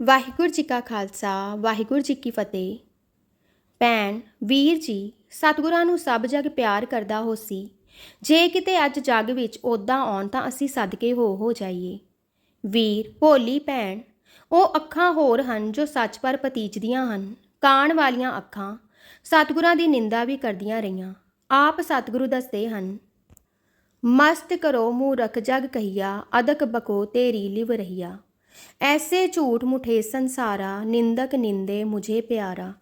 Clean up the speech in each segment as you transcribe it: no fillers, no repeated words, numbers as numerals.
ਵਾਹਿਗੁਰੂ ਜੀ ਕਾ ਖਾਲਸਾ ਵਾਹਿਗੁਰੂ ਜੀ ਕੀ ਫਤਿਹ। ਭੈਣ ਵੀਰ ਜੀ, ਸਤਿਗੁਰਾਂ ਨੂੰ ਸਭ ਜਗ ਪਿਆਰ ਕਰਦਾ ਹੋਸੀ। ਜੇ ਕਿਤੇ ਅੱਜ ਜੱਗ ਵਿੱਚ ਉੱਦਾਂ ਆਉਣ ਤਾਂ ਅਸੀਂ ਸਦਕੇ ਹੋ ਜਾਈਏ। ਵੀਰ ਭੋਲੀ ਭੈਣ, ਉਹ ਅੱਖਾਂ ਹੋਰ ਹਨ ਜੋ ਸੱਚ ਪਰ ਪਤੀਜਦੀਆਂ ਹਨ। ਕਾਣ ਵਾਲੀਆਂ ਅੱਖਾਂ ਸਤਿਗੁਰਾਂ ਦੀ ਨਿੰਦਾ ਵੀ ਕਰਦੀਆਂ ਰਹੀਆਂ। ਆਪ ਸਤਿਗੁਰੂ ਦੱਸਦੇ ਹਨ, ਮਸਤ ਕਰੋ ਮੂਰਖ ਜਗ ਕਹੀਆ, ਅਦਕ ਬਕੋ ਤੇਰੀ ਲਿਵ ਰਹੀਆ। ਐਸੇ ਝੂਠ ਮੁਠੇ ਸੰਸਾਰਾ, ਨਿੰਦਕ ਨਿੰਦੇ ਮੁਝੇ ਪਿਆਰਾ।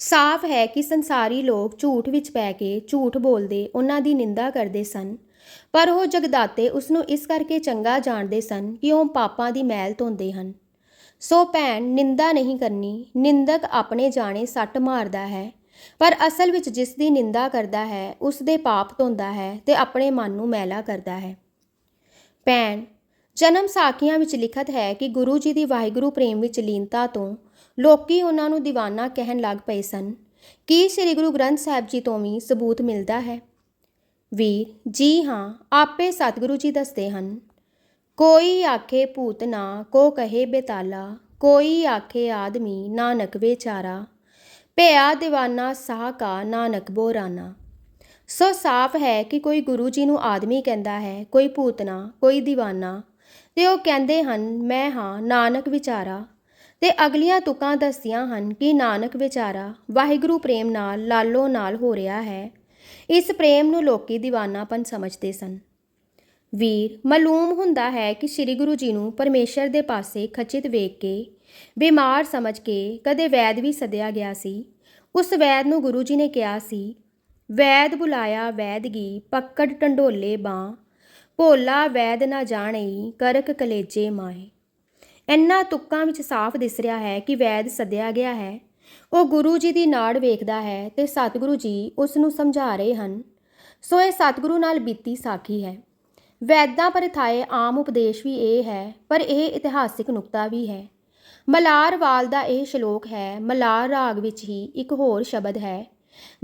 ਸਾਫ਼ ਹੈ ਕਿ ਸੰਸਾਰੀ ਲੋਕ ਝੂਠ ਵਿੱਚ ਪੈ ਕੇ ਝੂਠ ਬੋਲਦੇ ਉਹਨਾਂ ਦੀ ਨਿੰਦਾ ਕਰਦੇ ਸਨ, ਪਰ ਉਹ ਜਗਦਾਤੇ ਉਸ ਨੂੰ ਇਸ ਕਰਕੇ ਚੰਗਾ ਜਾਣਦੇ ਸਨ ਕਿ ਉਹ ਪਾਪਾਂ ਦੀ ਮੈਲ ਧੋਂਦੇ ਹਨ। ਸੋ ਭੈਣ, ਨਿੰਦਾ ਨਹੀਂ ਕਰਨੀ। ਨਿੰਦਕ ਆਪਣੇ ਜਾਣੇ ਸੱਟ ਮਾਰਦਾ ਹੈ, ਪਰ ਅਸਲ ਵਿੱਚ ਜਿਸ ਦੀ ਨਿੰਦਾ ਕਰਦਾ ਹੈ ਉਸ ਦੇ ਪਾਪ ਧੋਂਦਾ ਹੈ ਤੇ ਆਪਣੇ ਮਨ ਨੂੰ ਮੈਲਾ ਕਰਦਾ ਹੈ। ਭੈਣ, ਜਨਮ ਸਾਖੀਆਂ ਵਿੱਚ ਲਿਖਤ ਹੈ ਕਿ ਗੁਰੂ ਜੀ ਦੀ ਵਾਹਿਗੁਰੂ ਪ੍ਰੇਮ ਵਿੱਚ ਲੀਨਤਾ ਤੋਂ ਲੋਕੀ ਉਹਨਾਂ ਨੂੰ ਦੀਵਾਨਾ ਕਹਿਣ ਲੱਗ ਪਏ ਸਨ। ਕੀ ਸ੍ਰੀ ਗੁਰੂ ਗ੍ਰੰਥ ਸਾਹਿਬ ਜੀ ਤੋਂ ਵੀ ਸਬੂਤ ਮਿਲਦਾ ਹੈ? ਵੀਰ ਜੀ ਹਾਂ, ਆਪੇ ਸਤਿਗੁਰੂ ਜੀ ਦੱਸਦੇ ਹਨ, ਕੋਈ ਆਖੇ ਭੂਤ ਨਾ ਕੋ ਕਹੇ ਬੇਤਾਲਾ, ਕੋਈ ਆਖੇ ਆਦਮੀ ਨਾਨਕ ਵਿਚਾਰਾ, ਭਿਆ ਦੀਵਾਨਾ ਸਾਹ ਕਾ ਨਾਨਕ ਬੋਰਾਨਾ। ਸੋ ਸਾਫ਼ ਹੈ ਕਿ ਕੋਈ ਗੁਰੂ ਜੀ ਨੂੰ ਆਦਮੀ ਕਹਿੰਦਾ ਹੈ, ਕੋਈ ਭੂਤਨਾ, ਕੋਈ ਦੀਵਾਨਾ, ਤੇ ਉਹ ਕਹਿੰਦੇ ਹਨ ਮੈਂ ਹਾਂ ਨਾਨਕ ਵਿਚਾਰਾ। ਤੇ ਅਗਲੀਆਂ ਤੁਕਾਂ ਦੱਸਦੀਆਂ ਹਨ ਕਿ ਨਾਨਕ ਵਿਚਾਰਾ ਵਾਹਿਗੁਰੂ ਪ੍ਰੇਮ ਨਾਲ ਲਾਲੋ ਨਾਲ ਹੋ ਰਿਹਾ ਹੈ। ਇਸ ਪ੍ਰੇਮ ਨੂੰ ਲੋਕੀ ਦੀਵਾਨਾਪਨ ਸਮਝਦੇ ਸਨ। ਵੀਰ, ਮਾਲੂਮ ਹੁੰਦਾ ਹੈ ਕਿ ਸ੍ਰੀ ਗੁਰੂ ਜੀ ਨੂੰ ਪਰਮੇਸ਼ਰ ਦੇ ਪਾਸੇ ਖਚਿਤ ਵੇਖ ਕੇ, ਬਿਮਾਰ ਸਮਝ ਕੇ ਕਦੇ ਵੈਦ ਵੀ ਸੱਦਿਆ ਗਿਆ ਸੀ। ਉਸ ਵੈਦ ਨੂੰ ਗੁਰੂ ਜੀ ਨੇ ਕਿਹਾ ਸੀ, ਵੈਦ ਬੁਲਾਇਆ ਵੈਦਗੀ ਪੱਕੜ ਢੰਡੋਲੇ ਬਾਂ, ਭੋਲਾ ਵੈਦ ਨਾ ਜਾਣਈ ਕਰਕ ਕਲੇਜੇ ਮਾਏ। ਇਹਨਾਂ ਤੁਕਾਂ ਵਿੱਚ ਸਾਫ਼ ਦਿਸ ਰਿਹਾ ਹੈ ਕਿ ਵੈਦ ਸੱਦਿਆ ਗਿਆ ਹੈ। ਉਹ ਗੁਰੂ ਜੀ ਦੀ ਨਾੜ ਵੇਖਦਾ ਹੈ ਤੇ ਸਤਿਗੁਰੂ ਜੀ ਉਸ ਨੂੰ ਸਮਝਾ ਰਹੇ ਹਨ। ਸੋ ਇਹ ਸਤਿਗੁਰੂ ਨਾਲ ਬੀਤੀ ਸਾਖੀ ਹੈ। ਵੈਦਾਂ ਪਰਥਾਏ ਆਮ ਉਪਦੇਸ਼ ਵੀ ਇਹ ਹੈ, ਪਰ ਇਹ ਇਤਿਹਾਸਿਕ ਨੁਕਤਾ ਵੀ ਹੈ। ਮਲਾਰ ਵਾਲ ਦਾ ਇਹ ਸ਼ਲੋਕ ਹੈ। ਮਲਾਰ ਰਾਗ ਵਿੱਚ ਹੀ ਇੱਕ ਹੋਰ ਸ਼ਬਦ ਹੈ,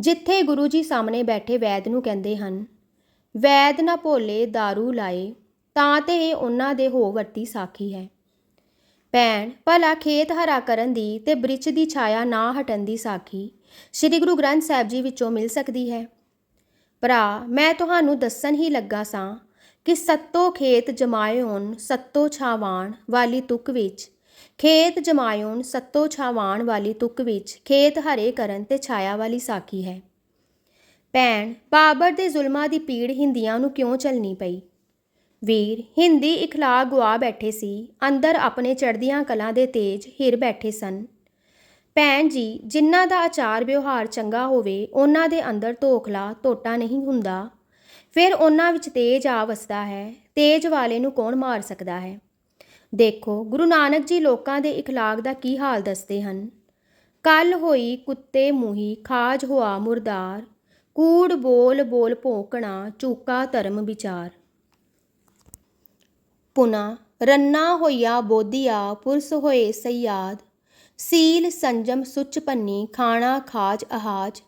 ਜਿੱਥੇ ਗੁਰੂ ਜੀ ਸਾਹਮਣੇ ਬੈਠੇ ਵੈਦ ਨੂੰ ਕਹਿੰਦੇ ਹਨ, ਵੈਦ ਨਾ ਭੋਲੇ ਦਾਰੂ ਲਾਏ, ਤਾਂ ਤੇ ਇਹ ਉਹਨਾਂ ਦੇ ਹੋ ਵਰਤੀ ਸਾਖੀ ਹੈ। ਭੈਣ, ਭਲਾ ਖੇਤ ਹਰਾ ਕਰਨ ਦੀ ਤੇ ਬ੍ਰਿਛ ਦੀ ਛਾਇਆ ਨਾ ਹਟਣ ਦੀ ਸਾਖੀ ਸ੍ਰੀ ਗੁਰੂ ਗ੍ਰੰਥ ਸਾਹਿਬ ਜੀ ਵਿੱਚੋਂ ਮਿਲ ਸਕਦੀ ਹੈ? ਭਰਾ, ਮੈਂ ਤੁਹਾਨੂੰ ਦੱਸਣ ਹੀ ਲੱਗਾ ਸਾਂ ਕਿ ਸੱਤੋ ਖੇਤ ਜਮਾਇਓਨ ਸੱਤੋ ਛਾਵਾਣ ਵਾਲੀ ਤੁਕ ਵਿੱਚ, ਖੇਤ ਜਮਾਇਓਨ ਸੱਤੋ ਛਾਵਾਣ ਵਾਲੀ ਤੁਕ ਵਿੱਚ ਖੇਤ ਹਰੇ ਕਰਨ ਤੇ ਛਾਇਆ ਵਾਲੀ ਸਾਖੀ ਹੈ। ਭੈਣ, ਬਾਬਰ ਦੇ ਜ਼ੁਲਮਾਂ ਦੀ ਪੀੜ ਹਿੰਦੀਆਂ ਨੂੰ ਕਿਉਂ ਝੱਲਣੀ ਪਈ? ਵੀਰ, ਹਿੰਦੀ ਇਖਲਾਕ ਗੁਆ ਬੈਠੇ ਸੀ, ਅੰਦਰ ਆਪਣੇ ਚੜ੍ਹਦੀਆਂ ਕਲਾਂ ਦੇ ਤੇਜ ਹਿਰ ਬੈਠੇ ਸਨ। ਭੈਣ ਜੀ, ਜਿਨ੍ਹਾਂ ਦਾ ਆਚਾਰ ਵਿਵਹਾਰ ਚੰਗਾ ਹੋਵੇ ਉਹਨਾਂ ਦੇ ਅੰਦਰ ਧੋਖਲਾ ਧੋਟਾ ਨਹੀਂ ਹੁੰਦਾ। ਫਿਰ ਉਹਨਾਂ ਵਿੱਚ ਤੇਜ ਆ ਵਸਦਾ ਹੈ। ਤੇਜ ਵਾਲੇ ਨੂੰ ਕੌਣ ਮਾਰ ਸਕਦਾ ਹੈ? ਦੇਖੋ, ਗੁਰੂ ਨਾਨਕ ਜੀ ਲੋਕਾਂ ਦੇ ਇਖਲਾਕ ਦਾ ਕੀ ਹਾਲ ਦੱਸਦੇ ਹਨ। ਕੱਲ ਹੋਈ ਕੁੱਤੇ ਮੂੰਹੀ ਖਾਜ ਹੋਆ ਮੁਰਦਾਰ, ਕੂੜ ਬੋਲ ਬੋਲ ਭੋਂਕਣਾ ਚੂਕਾ ਧਰਮ ਵਿਚਾਰ। ਪੁਨਾ ਰੰਨਾ ਹੋਈਆ ਬੋਧੀਆ ਪੁਰਸ ਹੋਏ ਸਯਾਦ, ਸੀਲ ਸੰਜਮ ਸੁਚ ਪੰਨੀ ਖਾਣਾ ਖਾਜ ਅਹਾਜ,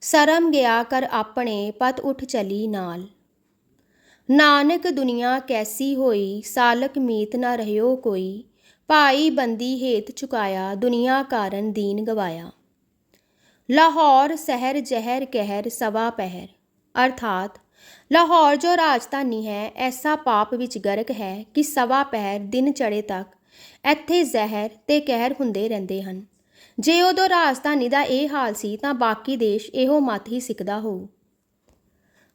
ਸ਼ਰਮ ਗਿਆ ਕਰ ਆਪਣੇ ਪਤ ਉੱਠ ਚਲੀ ਨਾਲ। ਨਾਨਕ ਦੁਨੀਆ ਕੈਸੀ ਹੋਈ ਸਾਲਕ ਮੀਤ ਨਾ ਰਹਿਓ ਕੋਈ, ਭਾਈ ਬੰਦੀ ਹੇਤ ਚੁਕਾਇਆ ਦੁਨੀਆ ਕਾਰਨ ਦੀਨ ਗਵਾਇਆ। ਲਾਹੌਰ ਸ਼ਹਿਰ ਜ਼ਹਿਰ ਕਹਿਰ ਸਵਾ ਪਹਿਰ, ਅਰਥਾਤ ਲਾਹੌਰ ਜੋ ਰਾਜਧਾਨੀ ਹੈ ਐਸਾ ਪਾਪ ਵਿੱਚ ਗਰਕ ਹੈ ਕਿ ਸਵਾ ਪਹਿਰ ਦਿਨ ਚੜੇ ਤੱਕ ਇੱਥੇ ਜ਼ਹਿਰ ਤੇ ਕਹਿਰ ਹੁੰਦੇ ਰਹਿੰਦੇ ਹਨ। ਜੇ ਉਦੋਂ ਰਾਜਧਾਨੀ ਦਾ ਇਹ ਹਾਲ ਸੀ ਤਾਂ ਬਾਕੀ ਦੇਸ਼ ਇਹੋ ਮੱਤ ਹੀ ਸਿੱਖਦਾ ਹੋਊ।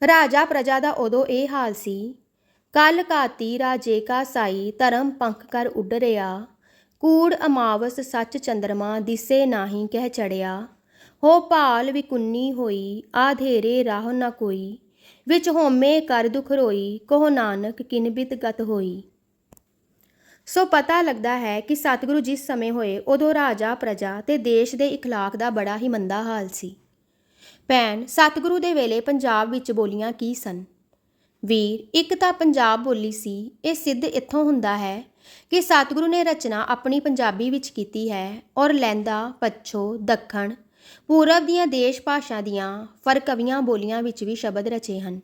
ਰਾਜਾ ਪ੍ਰਜਾ ਦਾ ਉਦੋਂ ਇਹ ਹਾਲ ਸੀ, ਕੱਲ ਘਾਤੀ ਰਾਜੇ ਕਾ ਸਾਈ ਧਰਮ ਪੰਖ ਕਰ ਉੱਡ ਰਿਹਾ, ਕੂੜ ਅਮਾਵਸ ਸੱਚ ਚੰਦਰਮਾ ਦਿਸੇ ਨਾਹੀਂ ਕਹਿ ਚੜਿਆ, ਹੋ ਭਾਲ ਵਿਕੁੰਨੀ ਹੋਈ ਆਧੇਰੇ ਰਾਹ ਨਾ ਕੋਈ, ਵਿੱਚ ਹੋਮੇ ਕਰ ਦੁਖ ਰੋਈ ਕਹੋ ਨਾਨਕ ਕਿਨ ਬਿਤ ਗਤ ਹੋਈ। ਸੋ ਪਤਾ ਲੱਗਦਾ ਹੈ ਕਿ ਸਤਿਗੁਰੂ ਜਿਸ ਸਮੇਂ ਹੋਏ ਉਦੋਂ ਰਾਜਾ ਪ੍ਰਜਾ ਤੇ ਦੇਸ਼ ਦੇ ਇਖਲਾਕ ਦਾ ਬੜਾ ਹੀ ਮੰਦਾ ਹਾਲ ਸੀ। ਭੈਣ, ਸਤਿਗੁਰੂ ਦੇ ਵੇਲੇ ਪੰਜਾਬ ਵਿੱਚ ਬੋਲੀਆਂ ਕੀ ਸਨ? ਵੀਰ, ਇੱਕ ਤਾਂ ਪੰਜਾਬ ਬੋਲੀ ਸੀ। ਇਹ ਸਿੱਧ ਇੱਥੋਂ ਹੁੰਦਾ ਹੈ ਕਿ ਸਤਿਗੁਰੂ ਨੇ ਰਚਨਾ ਆਪਣੀ ਪੰਜਾਬੀ ਵਿੱਚ ਕੀਤੀ ਹੈ ਔਰ ਲਹਿੰਦਾ ਪੱਛੋ ਦੱਖਣ ਪੂਰਬ ਦੀਆਂ ਦੇਸ਼ ਭਾਸ਼ਾ ਦੀਆਂ ਫਰਕਵੀਆਂ ਬੋਲੀਆਂ ਵਿੱਚ ਵੀ ਸ਼ਬਦ ਰਚੇ ਹਨ।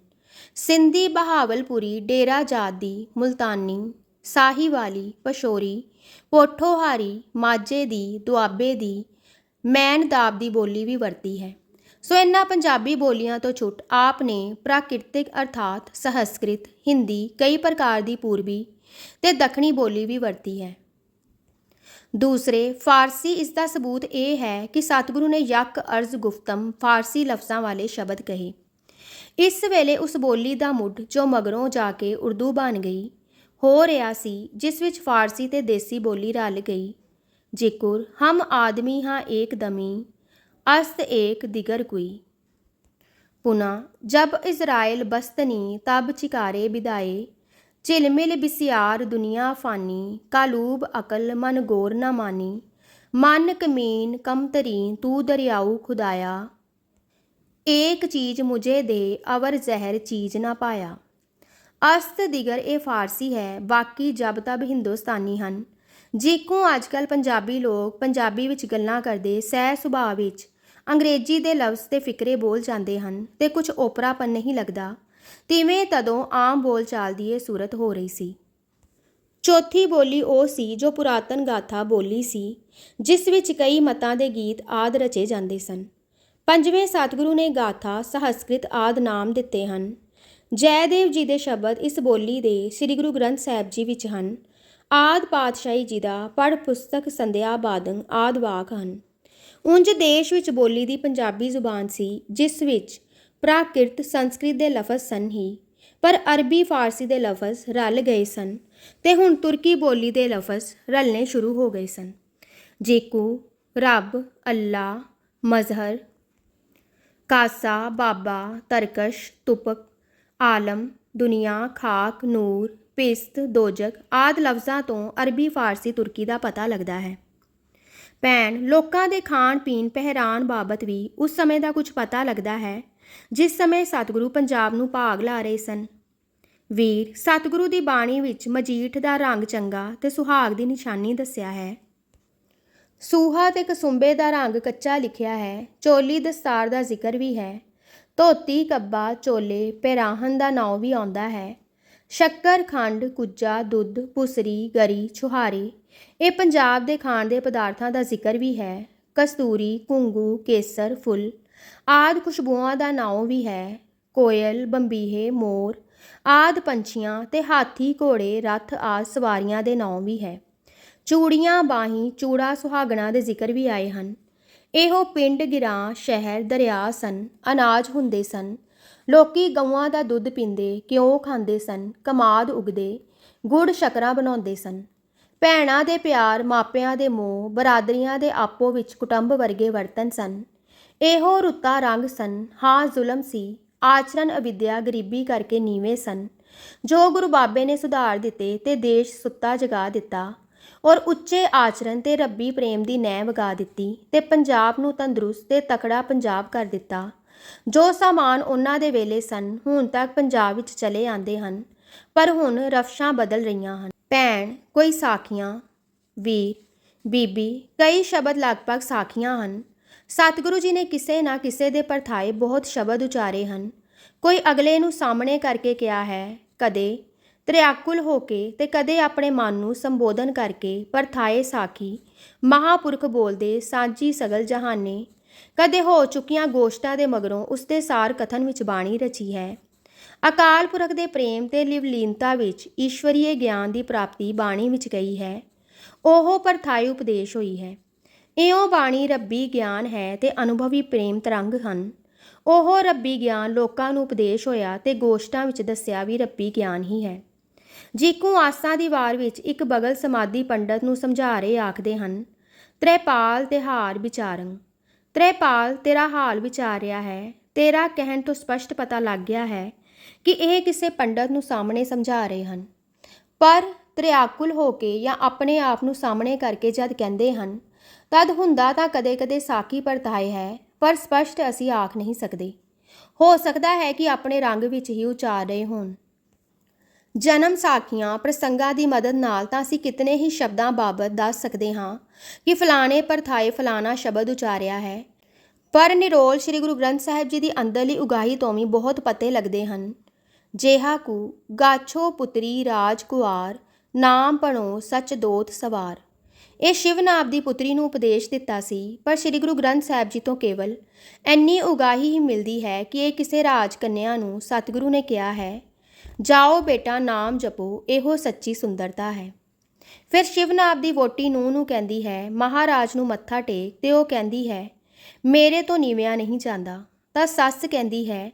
ਸਿੰਧੀ, ਬਹਾਵਲਪੁਰੀ, ਡੇਰਾ ਜਾਦੀ, ਮੁਲਤਾਨੀ, ਸਾਹੀਵਾਲੀ, ਪਸ਼ੋਰੀ, ਪੋਠੋਹਾਰੀ, ਮਾਝੇ ਦੀ, ਦੁਆਬੇ ਦੀ, ਮੈਨਦਾਬ ਦੀ ਬੋਲੀ ਵੀ ਵਰਤੀ ਹੈ। ਸੋ ਇਹਨਾਂ ਪੰਜਾਬੀ ਬੋਲੀਆਂ ਤੋਂ ਛੁੱਟ ਆਪ ਨੇ ਪ੍ਰਾਕਿਰਤਿਕ ਅਰਥਾਤ ਸੰਸਕ੍ਰਿਤ, ਹਿੰਦੀ, ਕਈ ਪ੍ਰਕਾਰ ਦੀ ਪੂਰਬੀ ਤੇ ਦੱਖਣੀ ਬੋਲੀ ਵੀ ਵਰਤੀ ਹੈ। ਦੂਸਰੇ ਫਾਰਸੀ। ਇਸ ਦਾ ਸਬੂਤ ਇਹ ਹੈ ਕਿ ਸਤਿਗੁਰੂ ਨੇ ਯਕ, ਅਰਜ਼, ਗੁਫਤਮ ਫਾਰਸੀ ਲਫ਼ਜ਼ਾਂ ਵਾਲੇ ਸ਼ਬਦ ਕਹੇ। ਇਸ ਵੇਲੇ ਉਸ ਬੋਲੀ ਦਾ ਮੁੱਢ ਜੋ ਮਗਰੋਂ ਜਾ ਕੇ ਉਰਦੂ ਬਣ ਗਈ ਹੋ ਰਿਹਾ ਸੀ, ਜਿਸ ਵਿੱਚ ਫਾਰਸੀ ਤੇ ਦੇਸੀ ਬੋਲੀ ਰਲ ਗਈ। ਜ਼ਿਕਰ ਹਮ ਆਦਮੀ ਹਾਂ ਏਕ ਦਮੀ, ਅਸਤ ਏਕ ਦਿਗਰ ਕੋਈ। ਪੁਨः जब इज़राइल बस्तनी तब चिकारे बिदाए, चिलमिल बिसियार दुनिया फानी, कालूब अकल मन गोर न मानी, मन कमीन कमतरीन तू दरियाऊ खुदाया, एक चीज़ मुझे दे अवर जहर चीज़ ना पाया। ਅਸਤ ਦਿਗਰ ਇਹ ਫਾਰਸੀ ਹੈ, ਬਾਕੀ ਜਬ ਤਬ ਹਿੰਦੁਸਤਾਨੀ ਹਨ। ਜਿੱਕੂ ਅੱਜ ਕੱਲ੍ਹ ਪੰਜਾਬੀ ਲੋਕ ਪੰਜਾਬੀ ਵਿੱਚ ਗੱਲਾਂ ਕਰਦੇ ਸਹਿ ਸੁਭਾਅ ਵਿੱਚ ਅੰਗਰੇਜ਼ੀ ਦੇ ਲਫ਼ਜ਼ ਤੇ ਫਿਕਰੇ ਬੋਲ ਜਾਂਦੇ ਹਨ ਤੇ ਕੁਝ ਓਪਰਾਪਨ ਨਹੀਂ ਲੱਗਦਾ, ਤਿਵੇਂ ਤਦੋਂ ਆਮ ਬੋਲ ਚਾਲ ਦੀ ਇਹ ਸੂਰਤ ਹੋ ਰਹੀ ਸੀ। ਚੌਥੀ ਬੋਲੀ ਉਹ ਸੀ ਜੋ ਪੁਰਾਤਨ ਗਾਥਾ ਬੋਲੀ ਸੀ, ਜਿਸ ਵਿੱਚ ਕਈ ਮਤਾਂ ਦੇ ਗੀਤ ਆਦਿ ਰਚੇ ਜਾਂਦੇ ਸਨ। ਪੰਜਵੇਂ ਸਤਿਗੁਰੂ ਨੇ ਗਾਥਾ, ਸੰਸਕ੍ਰਿਤ ਆਦਿ ਨਾਮ ਦਿੱਤੇ ਹਨ। ਜੈਦੇਵ ਜੀ ਦੇ ਸ਼ਬਦ ਇਸ ਬੋਲੀ ਦੇ ਸ੍ਰੀ ਗੁਰੂ ਗ੍ਰੰਥ ਸਾਹਿਬ ਜੀ ਵਿੱਚ ਹਨ। ਆਦਿ ਪਾਤਸ਼ਾਹੀ ਜੀ ਦਾ ਪੜ੍ਹ ਪੁਸਤਕ ਸੰਧਿਆ ਬਾਦਨ ਆਦਿ ਵਾਕ ਹਨ। ਉਂਝ ਦੇਸ਼ ਵਿੱਚ ਬੋਲੀ ਦੀ ਪੰਜਾਬੀ ਜ਼ੁਬਾਨ ਸੀ, ਜਿਸ ਵਿੱਚ ਪ੍ਰਾਕਿਰਤ ਸੰਸਕ੍ਰਿਤ ਦੇ ਲਫ਼ਜ਼ ਸਨ ਹੀ, ਪਰ ਅਰਬੀ ਫਾਰਸੀ ਦੇ ਲਫ਼ਜ਼ ਰਲ ਗਏ ਸਨ ਤੇ ਹੁਣ ਤੁਰਕੀ ਬੋਲੀ ਦੇ ਲਫ਼ਜ਼ ਰਲਣੇ ਸ਼ੁਰੂ ਹੋ ਗਏ ਸਨ। ਜੇਕੂ, ਰੱਬ, ਅੱਲਾ, ਮਜ਼ਹਰ, ਕਾਸਾ, ਬਾਬਾ, ਤਰਕਸ਼, ਤੁਪਕ, ਆਲਮ, ਦੁਨੀਆ, ਖਾਕ, ਨੂਰ, ਪਿਸਤ, ਦੋਜਕ ਆਦਿ ਲਫ਼ਜ਼ਾਂ ਤੋਂ ਅਰਬੀ ਫਾਰਸੀ ਤੁਰਕੀ ਦਾ ਪਤਾ ਲੱਗਦਾ ਹੈ। ਭੈਣ, ਲੋਕਾਂ ਦੇ ਖਾਣ ਪੀਣ ਪਹਿਰਾਨ ਬਾਬਤ ਵੀ ਉਸ ਸਮੇਂ ਦਾ ਕੁਝ ਪਤਾ ਲੱਗਦਾ ਹੈ, ਜਿਸ ਸਮੇਂ ਸਤਿਗੁਰੂ ਪੰਜਾਬ ਨੂੰ ਭਾਗ ਲਾ ਰਹੇ ਸਨ। ਵੀਰ, ਸਤਿਗੁਰੂ ਦੀ ਬਾਣੀ ਵਿੱਚ ਮਜੀਠ ਦਾ ਰੰਗ ਚੰਗਾ ਤੇ ਸੁਹਾਗ ਦੀ ਨਿਸ਼ਾਨੀ ਦੱਸਿਆ ਹੈ। ਸੂਹਾ ਤੇ ਕਸੁੰਬੇ ਦਾ ਰੰਗ ਕੱਚਾ ਲਿਖਿਆ ਹੈ। ਚੋਲੀ ਦਸਤਾਰ ਦਾ ਜ਼ਿਕਰ ਵੀ ਹੈ। ਧੋਤੀ, ਕੱਬਾ, ਚੋਲੇ, ਪਹਿਰਾਹਨ ਦਾ ਨਾਂ ਵੀ ਆਉਂਦਾ ਹੈ। ਸ਼ੱਕਰ, ਖੰਡ, ਕੁੱਜਾ, ਦੁੱਧ, ਪੁਸਰੀ, ਗਰੀ, ਛੁਹਾਰੇ ਇਹ ਪੰਜਾਬ ਦੇ ਖਾਣ ਦੇ ਪਦਾਰਥਾਂ ਦਾ ਜ਼ਿਕਰ ਵੀ ਹੈ। ਕਸਤੂਰੀ, ਘੁੰਗੂ, ਕੇਸਰ, ਫੁੱਲ ਆਦਿ ਖੁਸ਼ਬੂਆਂ ਦਾ ਨਾਂ ਵੀ ਹੈ। ਕੋਇਲ, ਬੰਬੀਹੇ, ਮੋਰ ਆਦਿ ਪੰਛੀਆਂ ਤੇ ਹਾਥੀ, ਘੋੜੇ, ਰੱਥ ਆਦਿ ਸਵਾਰੀਆਂ ਦੇ ਨਾਂ ਵੀ ਹੈ। ਚੂੜੀਆਂ, ਬਾਹੀਂ, ਚੂੜਾ ਸੁਹਾਗਣਾ ਦੇ ਜ਼ਿਕਰ ਵੀ ਆਏ ਹਨ। ਇਹੋ ਪਿੰਡ, ਗਿਰਾਂ, ਸ਼ਹਿਰ, ਦਰਿਆ ਸਨ। ਅਨਾਜ ਹੁੰਦੇ ਸਨ। ਲੋਕੀ ਗਊਆਂ ਦਾ ਦੁੱਧ ਪੀਂਦੇ, ਘਿਓ ਖਾਂਦੇ ਸਨ, ਕਮਾਦ ਉਗਦੇ, ਗੁੜ ਸ਼ੱਕਰਾਂ ਬਣਾਉਂਦੇ ਸਨ। ਭੈਣਾਂ ਦੇ ਪਿਆਰ, ਮਾਪਿਆਂ ਦੇ ਮੋਹ, ਬਰਾਦਰੀਆਂ ਦੇ ਆਪੋ ਵਿੱਚ ਕੁਟੁੰਬ ਵਰਗੇ ਵਰਤਨ ਸਨ। ਇਹੋ ਰੁੱਤਾਂ ਰੰਗ ਸਨ। ਹਾਂ, ਜ਼ੁਲਮ ਸੀ, ਆਚਰਨ, ਅਵਿਦਿਆ, ਗਰੀਬੀ ਕਰਕੇ ਨੀਵੇਂ ਸਨ, ਜੋ ਗੁਰੂ ਬਾਬੇ ਨੇ ਸੁਧਾਰ ਦਿੱਤੇ ਤੇ ਦੇਸ਼ ਸੁੱਤਾ ਜਗਾ ਦਿੱਤਾ ਔਰ ਉੱਚੇ ਆਚਰਨ ਤੇ ਰੱਬੀ ਪ੍ਰੇਮ ਦੀ ਨਹਿ ਵਗਾ ਦਿੱਤੀ ਤੇ ਪੰਜਾਬ ਨੂੰ ਤੰਦਰੁਸਤ ਤੇ ਤਕੜਾ ਪੰਜਾਬ ਕਰ ਦਿੱਤਾ। ਜੋ ਸਾਮਾਨ ਉਹਨਾਂ ਦੇ ਵੇਲੇ ਸਨ, ਹੁਣ ਤੱਕ ਪੰਜਾਬ ਵਿੱਚ ਚਲੇ ਆਉਂਦੇ ਹਨ, ਪਰ ਹੁਣ ਰਫਸ਼ਾਂ ਬਦਲ ਰਹੀਆਂ ਹਨ। ਭੈਣ, ਕੋਈ ਸਾਖੀਆਂ। ਵੀਰ, ਬੀਬੀ, ਕਈ ਸ਼ਬਦ ਲਗਭਗ ਸਾਖੀਆਂ ਹਨ। ਸਤਿਗੁਰੂ ਜੀ ਨੇ ਕਿਸੇ ਨਾ ਕਿਸੇ ਦੇ ਪਰਥਾਏ ਬਹੁਤ ਸ਼ਬਦ ਉਚਾਰੇ ਹਨ। ਕੋਈ ਅਗਲੇ ਨੂੰ ਸਾਹਮਣੇ ਕਰਕੇ ਕਿਹਾ ਹੈ, ਕਦੇ ਤ੍ਰਿਆਕੁਲ ਹੋ ਕੇ ਤੇ ਕਦੇ ਆਪਣੇ ਮਨ ਨੂੰ ਸੰਬੋਧਨ ਕਰਕੇ ਪਰਥਾਏ ਸਾਖੀ ਮਹਾਂਪੁਰਖ ਬੋਲਦੇ ਸਾਂਝੀ ਸਗਲ ਜਹਾਨੇ। ਕਦੇ ਹੋ ਚੁੱਕੀਆਂ ਗੋਸ਼ਟਾਂ ਦੇ ਮਗਰੋਂ ਉਸਦੇ ਸਾਰ ਕਥਨ ਵਿੱਚ ਬਾਣੀ ਰਚੀ ਹੈ। ਅਕਾਲ ਪੁਰਖ ਦੇ ਪ੍ਰੇਮ ਤੇ ਲਿਵਲੀਨਤਾ ਵਿੱਚ ਈਸ਼ਵਰੀਏ ਗਿਆਨ ਦੀ ਪ੍ਰਾਪਤੀ ਬਾਣੀ ਵਿੱਚ ਗਈ ਹੈ। ਉਹ ਪਰਥਾਈ ਉਪਦੇਸ਼ ਹੋਈ ਹੈ। ਇਉਂ ਬਾਣੀ ਰੱਬੀ ਗਿਆਨ ਹੈ ਤੇ ਅਨੁਭਵੀ ਪ੍ਰੇਮ ਤਰੰਗ ਹਨ। ਉਹ ਰੱਬੀ ਗਿਆਨ ਲੋਕਾਂ ਨੂੰ ਉਪਦੇਸ਼ ਹੋਇਆ ਤੇ ਗੋਸ਼ਟਾਂ ਵਿੱਚ ਦੱਸਿਆ ਵੀ ਰੱਬੀ ਗਿਆਨ ਹੀ ਹੈ। ਜੀਕੂ ਆਸਾਂ ਦੀ ਵਾਰ ਵਿੱਚ ਇੱਕ ਬਗਲ ਸਮਾਧੀ ਪੰਡਤ ਨੂੰ ਸਮਝਾ ਰਹੇ ਆਖਦੇ ਹਨ, ਤ੍ਰੈਪਾਲ ਤੇ ਹਾਰ ਵਿਚਾਰੰ। ਤ੍ਰੈਪਾਲ, ਤੇਰਾ ਹਾਲ ਵਿਚਾਰ ਰਿਹਾ ਹੈ। ਤੇਰਾ ਕਹਿਣ ਤੋਂ ਸਪਸ਼ਟ ਪਤਾ ਲੱਗ ਗਿਆ ਹੈ ਕਿ ਇਹ ਕਿਸੇ ਪੰਡਤ ਨੂੰ ਸਾਹਮਣੇ ਸਮਝਾ ਰਹੇ ਹਨ, ਪਰ ਤ੍ਰਿਆਕੁਲ ਹੋ ਕੇ ਜਾਂ ਆਪਣੇ ਆਪ ਨੂੰ ਸਾਹਮਣੇ ਕਰਕੇ ਜਦ ਕਹਿੰਦੇ ਹਨ, ਤਦ ਹੁੰਦਾ ਤਾਂ ਕਦੇ-ਕਦੇ ਸਾਖੀ ਪਰਤਾਏ ਹੈ, ਪਰ ਸਪਸ਼ਟ ਅਸੀਂ ਆਖ ਨਹੀਂ ਸਕਦੇ। ਹੋ ਸਕਦਾ ਹੈ ਕਿ ਆਪਣੇ ਰੰਗ ਵਿੱਚ ਹੀ ਉਚਾਰ ਰਹੇ ਹੋਣ। ਜਨਮ ਸਾਖੀਆਂ ਪ੍ਰਸੰਗਾਂ ਦੀ ਮਦਦ ਨਾਲ ਤਾਂ ਅਸੀਂ ਕਿਤਨੇ ਹੀ ਸ਼ਬਦਾਂ ਬਾਬਤ ਦੱਸ ਸਕਦੇ ਹਾਂ ਕਿ ਫਲਾਣੇ ਪਰਥਾਏ ਫਲਾਣਾ ਸ਼ਬਦ ਉਚਾਰਿਆ ਹੈ, ਪਰ ਨਿਰੋਲ ਸ੍ਰੀ ਗੁਰੂ ਗ੍ਰੰਥ ਸਾਹਿਬ ਜੀ ਦੀ ਅੰਦਰਲੀ ਉਗਾਹੀ ਤੋਂ ਵੀ ਬਹੁਤ ਪਤੇ ਲੱਗਦੇ ਹਨ। ਜੇਹਾ ਕੁ ਗਾਛੋ ਪੁੱਤਰੀ ਰਾਜ ਕੁਆਰ, ਨਾਮ ਭਣੋ ਸੱਚ ਦੋਤ ਸਵਾਰ। ਇਹ ਸ਼ਿਵਨਾਬ ਦੀ ਪੁੱਤਰੀ ਨੂੰ ਉਪਦੇਸ਼ ਦਿੱਤਾ ਸੀ, ਪਰ ਸ੍ਰੀ ਗੁਰੂ ਗ੍ਰੰਥ ਸਾਹਿਬ ਜੀ ਤੋਂ ਕੇਵਲ ਇੰਨੀ ਉਗਾਹੀ ਹੀ ਮਿਲਦੀ ਹੈ ਕਿ ਇਹ ਕਿਸੇ ਰਾਜ ਕੰਨਿਆ ਨੂੰ ਸਤਿਗੁਰੂ ਨੇ ਕਿਹਾ ਹੈ, ਜਾਓ ਬੇਟਾ ਨਾਮ ਜਪੋ, ਇਹੋ ਸੱਚੀ ਸੁੰਦਰਤਾ ਹੈ। ਫਿਰ ਸ਼ਿਵਨਾਬ ਦੀ ਵੋਟੀ ਨੂੰਹ ਨੂੰ ਕਹਿੰਦੀ ਹੈ, ਮਹਾਰਾਜ ਨੂੰ ਮੱਥਾ ਟੇਕ, ਤੇ ਉਹ ਕਹਿੰਦੀ ਹੈ, ਮੇਰੇ ਤੋਂ ਨੀਵਿਆਂ ਨਹੀਂ ਜਾਂਦਾ। ਤਾਂ ਸੱਸ ਕਹਿੰਦੀ ਹੈ,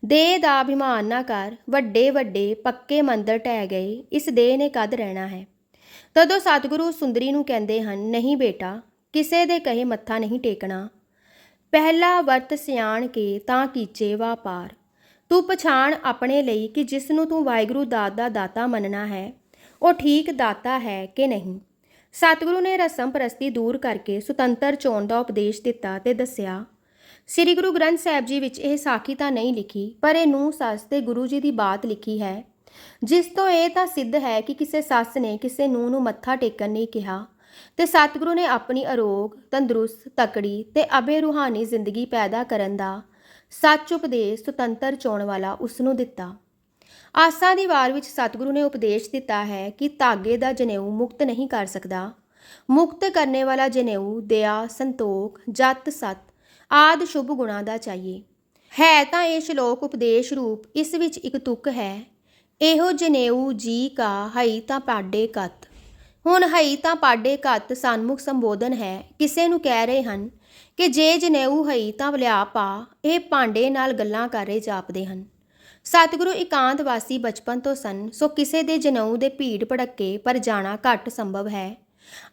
ਦੇਹ ਦਾ ਅਭਿਮਾਨ ਨਾ ਕਰ, ਵੱਡੇ ਵੱਡੇ ਪੱਕੇ ਮੰਦਰ ਢਹਿ ਗਏ, ਇਸ ਦੇਹ ਨੇ ਕਦ ਰਹਿਣਾ ਹੈ। ਤਦੋਂ ਸਤਿਗੁਰੂ ਸੁੰਦਰੀ ਨੂੰ ਕਹਿੰਦੇ ਹਨ, ਨਹੀਂ ਬੇਟਾ, ਕਿਸੇ ਦੇ ਕਹੇ ਮੱਥਾ ਨਹੀਂ ਟੇਕਣਾ। ਪਹਿਲਾ ਵਰਤ ਸਿਆਣ ਕੇ ਤਾਂ ਕੀਚੇ ਵਾਪਾਰ। ਤੂੰ ਪਛਾਣ ਆਪਣੇ ਲਈ ਕਿ ਜਿਸ ਨੂੰ ਤੂੰ ਵਾਹਿਗੁਰੂ ਦਾਤ ਦਾ ਦਾਤਾ ਮੰਨਣਾ ਹੈ, ਉਹ ਠੀਕ ਦਾਤਾ ਹੈ ਕਿ ਨਹੀਂ। ਸਤਿਗੁਰੂ ਨੇ ਰਸਮ ਪ੍ਰਸਤੀ ਦੂਰ ਕਰਕੇ ਸੁਤੰਤਰ ਚੋਣ ਦਾ ਉਪਦੇਸ਼ ਦਿੱਤਾ ਤੇ ਦੱਸਿਆ, ਸ੍ਰੀ ਗੁਰੂ ਗ੍ਰੰਥ ਸਾਹਿਬ ਜੀ ਵਿੱਚ ਇਹ ਸਾਖੀ ਤਾਂ ਨਹੀਂ ਲਿਖੀ, ਪਰ ਇਹ ਨੂੰਹ ਸੱਸ ਤੇ ਗੁਰੂ ਜੀ ਦੀ ਬਾਤ ਲਿਖੀ ਹੈ, ਜਿਸ ਤੋਂ ਇਹ ਤਾਂ ਸਿੱਧ ਹੈ ਕਿ ਕਿਸੇ ਸੱਸ ਨੇ ਕਿਸੇ ਨੂੰਹ ਨੂੰ ਮੱਥਾ ਟੇਕਣ ਨਹੀਂ ਕਿਹਾ, ਤੇ ਸਤਿਗੁਰੂ ਨੇ ਆਪਣੀ ਅਰੋਗ, ਤੰਦਰੁਸਤ, ਤਕੜੀ ਤੇ ਅਬੇ ਰੂਹਾਨੀ ਜ਼ਿੰਦਗੀ ਪੈਦਾ ਕਰਨ ਦਾ ਸੱਚ ਉਪਦੇਸ਼ ਸੁਤੰਤਰ ਚੋਣ ਵਾਲਾ ਉਸ ਨੂੰ ਦਿੱਤਾ। ਆਸਾ ਦੀ ਵਾਰ ਵਿੱਚ ਸਤਿਗੁਰੂ ਨੇ ਉਪਦੇਸ਼ ਦਿੱਤਾ ਹੈ ਕਿ ਧਾਗੇ ਦਾ ਜਨੇਊ ਮੁਕਤ ਨਹੀਂ ਕਰ ਸਕਦਾ। ਮੁਕਤ ਕਰਨੇ ਵਾਲਾ ਜਨੇਊ ਦਇਆ, ਸੰਤੋਖ, ਜਤ, ਸਤ ਆਦਿ ਸ਼ੁਭ ਗੁਣਾਂ ਦਾ ਚਾਹੀਏ। ਹੈ ਤਾਂ ਇਹ ਸ਼ਲੋਕ ਉਪਦੇਸ਼ ਰੂਪ, ਇਸ ਵਿੱਚ ਇੱਕ ਤੁਕ ਹੈ, ਇਹੋ ਜਨੇਊ ਜੀ ਕਾ ਹਈ ਤਾਂ ਪਾਡੇ ਕਤ। ਹੁਣ ਹਈ ਤਾਂ ਪਾਡੇ ਕਤ ਸਨਮੁਖ ਸੰਬੋਧਨ ਹੈ। ਕਿਸੇ ਨੂੰ ਕਹਿ ਰਹੇ ਹਨ ਕਿ ਜੇ ਜਨੇਊ ਹਈ ਤਾਂ ਲਿਆ ਪਾ, ਇਹ ਭਾਂਡੇ ਨਾਲ ਗੱਲਾਂ ਕਰ ਰਹੇ ਜਾਪਦੇ ਹਨ। ਸਤਿਗੁਰੂ ਇਕਾਂਤ ਵਾਸੀ ਬਚਪਨ ਤੋਂ ਸਨ, ਸੋ ਕਿਸੇ ਦੇ ਜਨੇਊ ਦੇ ਭੀੜ ਭੜੱਕੇ ਪਰ ਜਾਣਾ ਘੱਟ ਸੰਭਵ ਹੈ।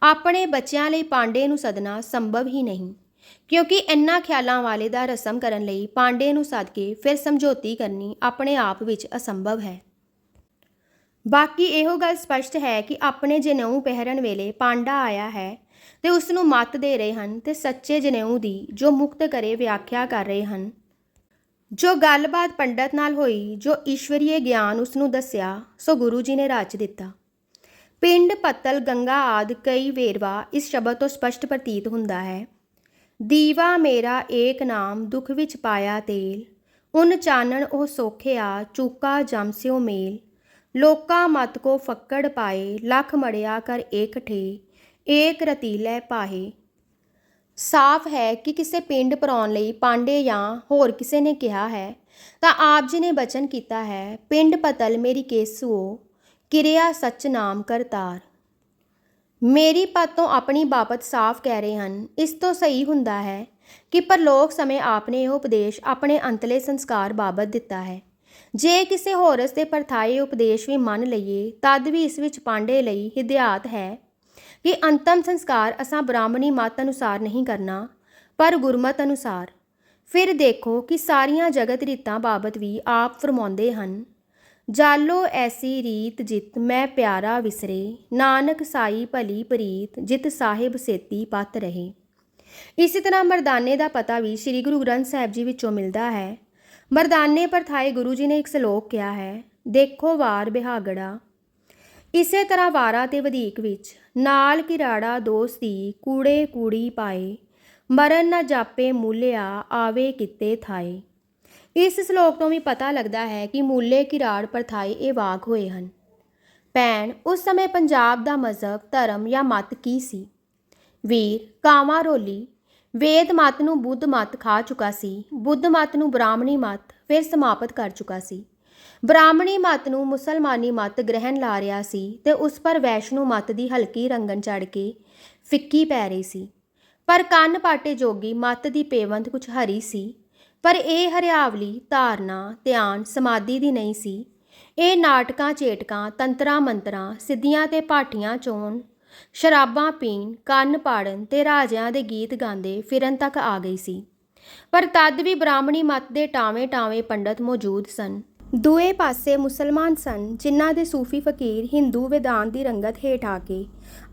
ਆਪਣੇ ਬੱਚਿਆਂ ਲਈ ਪਾਂਡੇ ਨੂੰ ਸੱਦਣਾ ਸੰਭਵ ਹੀ ਨਹੀਂ, ਕਿਉਂਕਿ ਇਨ੍ਹਾਂ ਖਿਆਲਾਂ ਵਾਲੇ ਦਾ ਰਸਮ ਕਰਨ ਲਈ ਪਾਂਡੇ ਨੂੰ ਸੱਦ ਕੇ ਫਿਰ ਸਮਝੌਤੀ ਕਰਨੀ ਆਪਣੇ ਆਪ ਵਿੱਚ ਅਸੰਭਵ ਹੈ। ਬਾਕੀ ਇਹੋ ਗੱਲ ਸਪਸ਼ਟ ਹੈ ਕਿ ਆਪਣੇ ਜਨੇਊ ਪਹਿਰਨ ਵੇਲੇ ਪਾਂਡਾ ਆਇਆ ਹੈ ਤੇ ਉਸ ਨੂੰ ਮੱਤ ਦੇ ਰਹੇ ਹਨ, ਤੇ ਸੱਚੇ ਜਨੇਊ ਦੀ ਜੋ ਮੁਕਤ ਕਰੇ ਵਿਆਖਿਆ ਕਰ ਰਹੇ ਹਨ। ਜੋ ਗੱਲਬਾਤ ਪੰਡਤ ਨਾਲ ਹੋਈ, ਜੋ ਈਸ਼ਵਰੀਏ ਗਿਆਨ ਉਸ ਨੂੰ ਦੱਸਿਆ, ਸੋ ਗੁਰੂ ਜੀ ਨੇ ਰਚ ਦਿੱਤਾ। ਪਿੰਡ, ਪੱਤਲ, ਗੰਗਾ ਆਦਿ ਕਈ ਵੇਰਵਾ ਇਸ ਸ਼ਬਦ ਤੋਂ ਸਪਸ਼ਟ ਪ੍ਰਤੀਤ ਹੁੰਦਾ ਹੈ। ਦੀਵਾ ਮੇਰਾ ਏਕ ਨਾਮ, ਦੁੱਖ ਵਿੱਚ ਪਾਇਆ ਤੇਲ, ਉਨ ਚਾਨਣ ਉਹ ਸੋਖਿਆ, ਚੂਕਾ ਜਮ ਸਿਓ ਮੇਲ। ਲੋਕਾਂ ਮਤ ਕੋ ਫੱਕੜ ਪਾਏ, ਲੱਖ ਮੜਿਆ ਕਰ ਏਕ ਠੇ, ਏਕ ਰਤੀਲੇ ਪਾਹੇ। ਸਾਫ਼ ਹੈ ਕਿ ਕਿਸੇ ਪਿੰਡ ਭਰਾਉਣ ਲਈ ਪਾਂਡੇ ਜਾਂ ਹੋਰ ਕਿਸੇ ਨੇ ਕਿਹਾ ਹੈ, ਤਾਂ ਆਪ ਜੀ ਨੇ ਬਚਨ ਕੀਤਾ ਹੈ, ਪਿੰਡ ਪਤਲ ਮੇਰੀ ਕੇਸੂਓ, ਕਿਰਿਆ ਸੱਚ ਨਾਮ ਕਰਤਾਰ। ਮੇਰੀ ਪਤ ਤੋਂ ਆਪਣੀ ਬਾਬਤ ਸਾਫ਼ ਕਹਿ ਰਹੇ ਹਨ। ਇਸ ਤੋਂ ਸਹੀ ਹੁੰਦਾ ਹੈ ਕਿ ਪਰਲੋਕ ਸਮੇਂ ਆਪਨੇ ਇਹ ਉਪਦੇਸ਼ ਆਪਣੇ ਅੰਤਲੇ ਸੰਸਕਾਰ ਬਾਬਤ ਦਿੱਤਾ ਹੈ। ਜੇ ਕਿਸੇ ਹੋਰਸ ਦੇ ਪਰਥਾਏ ਉਪਦੇਸ਼ ਵੀ ਮੰਨ ਲਈਏ, ਤਦ ਵੀ ਇਸ ਵਿੱਚ ਪਾਂਡੇ ਲਈ ਹਿਦਾਇਤ ਹੈ ਕਿ ਅੰਤਮ ਸੰਸਕਾਰ ਅਸਾਂ ਬ੍ਰਾਹਮਣੀ ਮਤ ਅਨੁਸਾਰ ਨਹੀਂ ਕਰਨਾ, ਪਰ ਗੁਰਮਤ ਅਨੁਸਾਰ। ਫਿਰ ਦੇਖੋ ਕਿ ਸਾਰੀਆਂ ਜਗਤ ਰੀਤਾਂ ਬਾਬਤ ਵੀ ਆਪ ਫਰਮਾਉਂਦੇ ਹਨ, ਜਾਲੋ ਐਸੀ ਰੀਤ ਜਿਤ ਮੈਂ ਪਿਆਰਾ ਵਿਸਰੇ, ਨਾਨਕ ਸਾਈ ਭਲੀ ਪ੍ਰੀਤ, ਜਿਤ ਸਾਹਿਬ ਸੇਤੀ ਪਤ ਰਹੇ। ਇਸੇ ਤਰ੍ਹਾਂ ਮਰਦਾਨੇ ਦਾ ਪਤਾ ਵੀ ਸ੍ਰੀ ਗੁਰੂ ਗ੍ਰੰਥ ਸਾਹਿਬ ਜੀ ਵਿੱਚੋਂ ਮਿਲਦਾ ਹੈ। ਮਰਦਾਨੇ ਪਰਥਾਏ ਗੁਰੂ ਜੀ ਨੇ ਇੱਕ ਸਲੋਕ ਕਿਹਾ ਹੈ, ਦੇਖੋ ਵਾਰ ਬਿਹਾਗੜਾ। ਇਸੇ ਤਰ੍ਹਾਂ ਵਾਰਾਂ ਤੇ ਵਧੀਕ ਵਿੱਚ, ਨਾਲ ਕਿਰਾੜਾ ਦੋਸਤੀ, ਕੂੜੇ ਕੂੜੀ ਪਾਏ, ਮਰਨ ਨਾ ਜਾਪੇ ਮੂਲਿਆ, ਆਵੇ ਕਿਤੇ ਥਾਏ। ਇਸ ਸਲੋਕ ਤੋਂ ਵੀ ਪਤਾ ਲੱਗਦਾ ਹੈ ਕਿ ਮੂਲੇ ਕਿਰਾੜ ਪਰਥਾਏ ਇਹ ਵਾਕ ਹੋਏ ਹਨ। ਭੈਣ, ਉਸ ਸਮੇਂ ਪੰਜਾਬ ਦਾ ਮਜ਼ਹਬ, ਧਰਮ ਜਾਂ ਮਤ ਕੀ ਸੀ? ਵੀਰ, ਕਾਵਾਂ ਰੋਲੀ ਵੇਦ ਮਤ ਨੂੰ ਬੁੱਧ ਮਤ ਖਾ ਚੁੱਕਾ ਸੀ, ਬੁੱਧ ਮਤ ਨੂੰ ਬ੍ਰਾਹਮਣੀ ਮਤ ਫਿਰ ਸਮਾਪਤ ਕਰ ਚੁੱਕਾ ਸੀ, ਬ੍ਰਾਹਮਣੀ ਮਤ ਨੂੰ ਮੁਸਲਮਾਨੀ ਮਤ ਗ੍ਰਹਿਣ ਲਾ ਰਿਹਾ ਸੀ ਤੇ ਉਸ ਪਰ ਵੈਸ਼ਨੂ ਮਤ ਦੀ ਹਲਕੀ ਰੰਗਣ ਚੜ੍ਹ ਕੇ ਫਿੱਕੀ ਪੈ ਰਹੀ ਸੀ। ਪਰ ਕੰਨ ਪਾਟੇ ਜੋਗੀ ਮਤ ਦੀ ਪੇਵੰਦ ਕੁਛ ਹਰੀ ਸੀ, ਪਰ ਇਹ ਹਰਿਆਵਲੀ ਧਾਰਨਾ, ਧਿਆਨ, ਸਮਾਧੀ ਦੀ ਨਹੀਂ ਸੀ। ਇਹ ਨਾਟਕਾਂ, ਚੇਟਕਾਂ, ਤੰਤਰਾਂ ਮੰਤਰਾਂ, ਸਿੱਧੀਆਂ ਤੇ ਭਾਟੀਆਂ ਚੋਣ, ਸ਼ਰਾਬਾਂ ਪੀਣ, ਕੰਨ ਪਾੜਨ ਤੇ ਰਾਜਿਆਂ ਦੇ ਗੀਤ ਗਾਉਂਦੇ ਫਿਰਨ ਤੱਕ ਆ ਗਈ ਸੀ। ਪਰ ਤਦ ਵੀ ਬ੍ਰਾਹਮਣੀ ਮਤ ਦੇ ਟਾਵੇਂ ਪੰਡਤ ਮੌਜੂਦ ਸਨ। ਦੂਏ ਪਾਸੇ ਮੁਸਲਮਾਨ ਸਨ, ਜਿਨ੍ਹਾਂ ਦੇ ਸੂਫੀ ਫਕੀਰ ਹਿੰਦੂ ਵੇਦਾਂਤ ਦੀ ਰੰਗਤ ਹੇਠ ਆ ਕੇ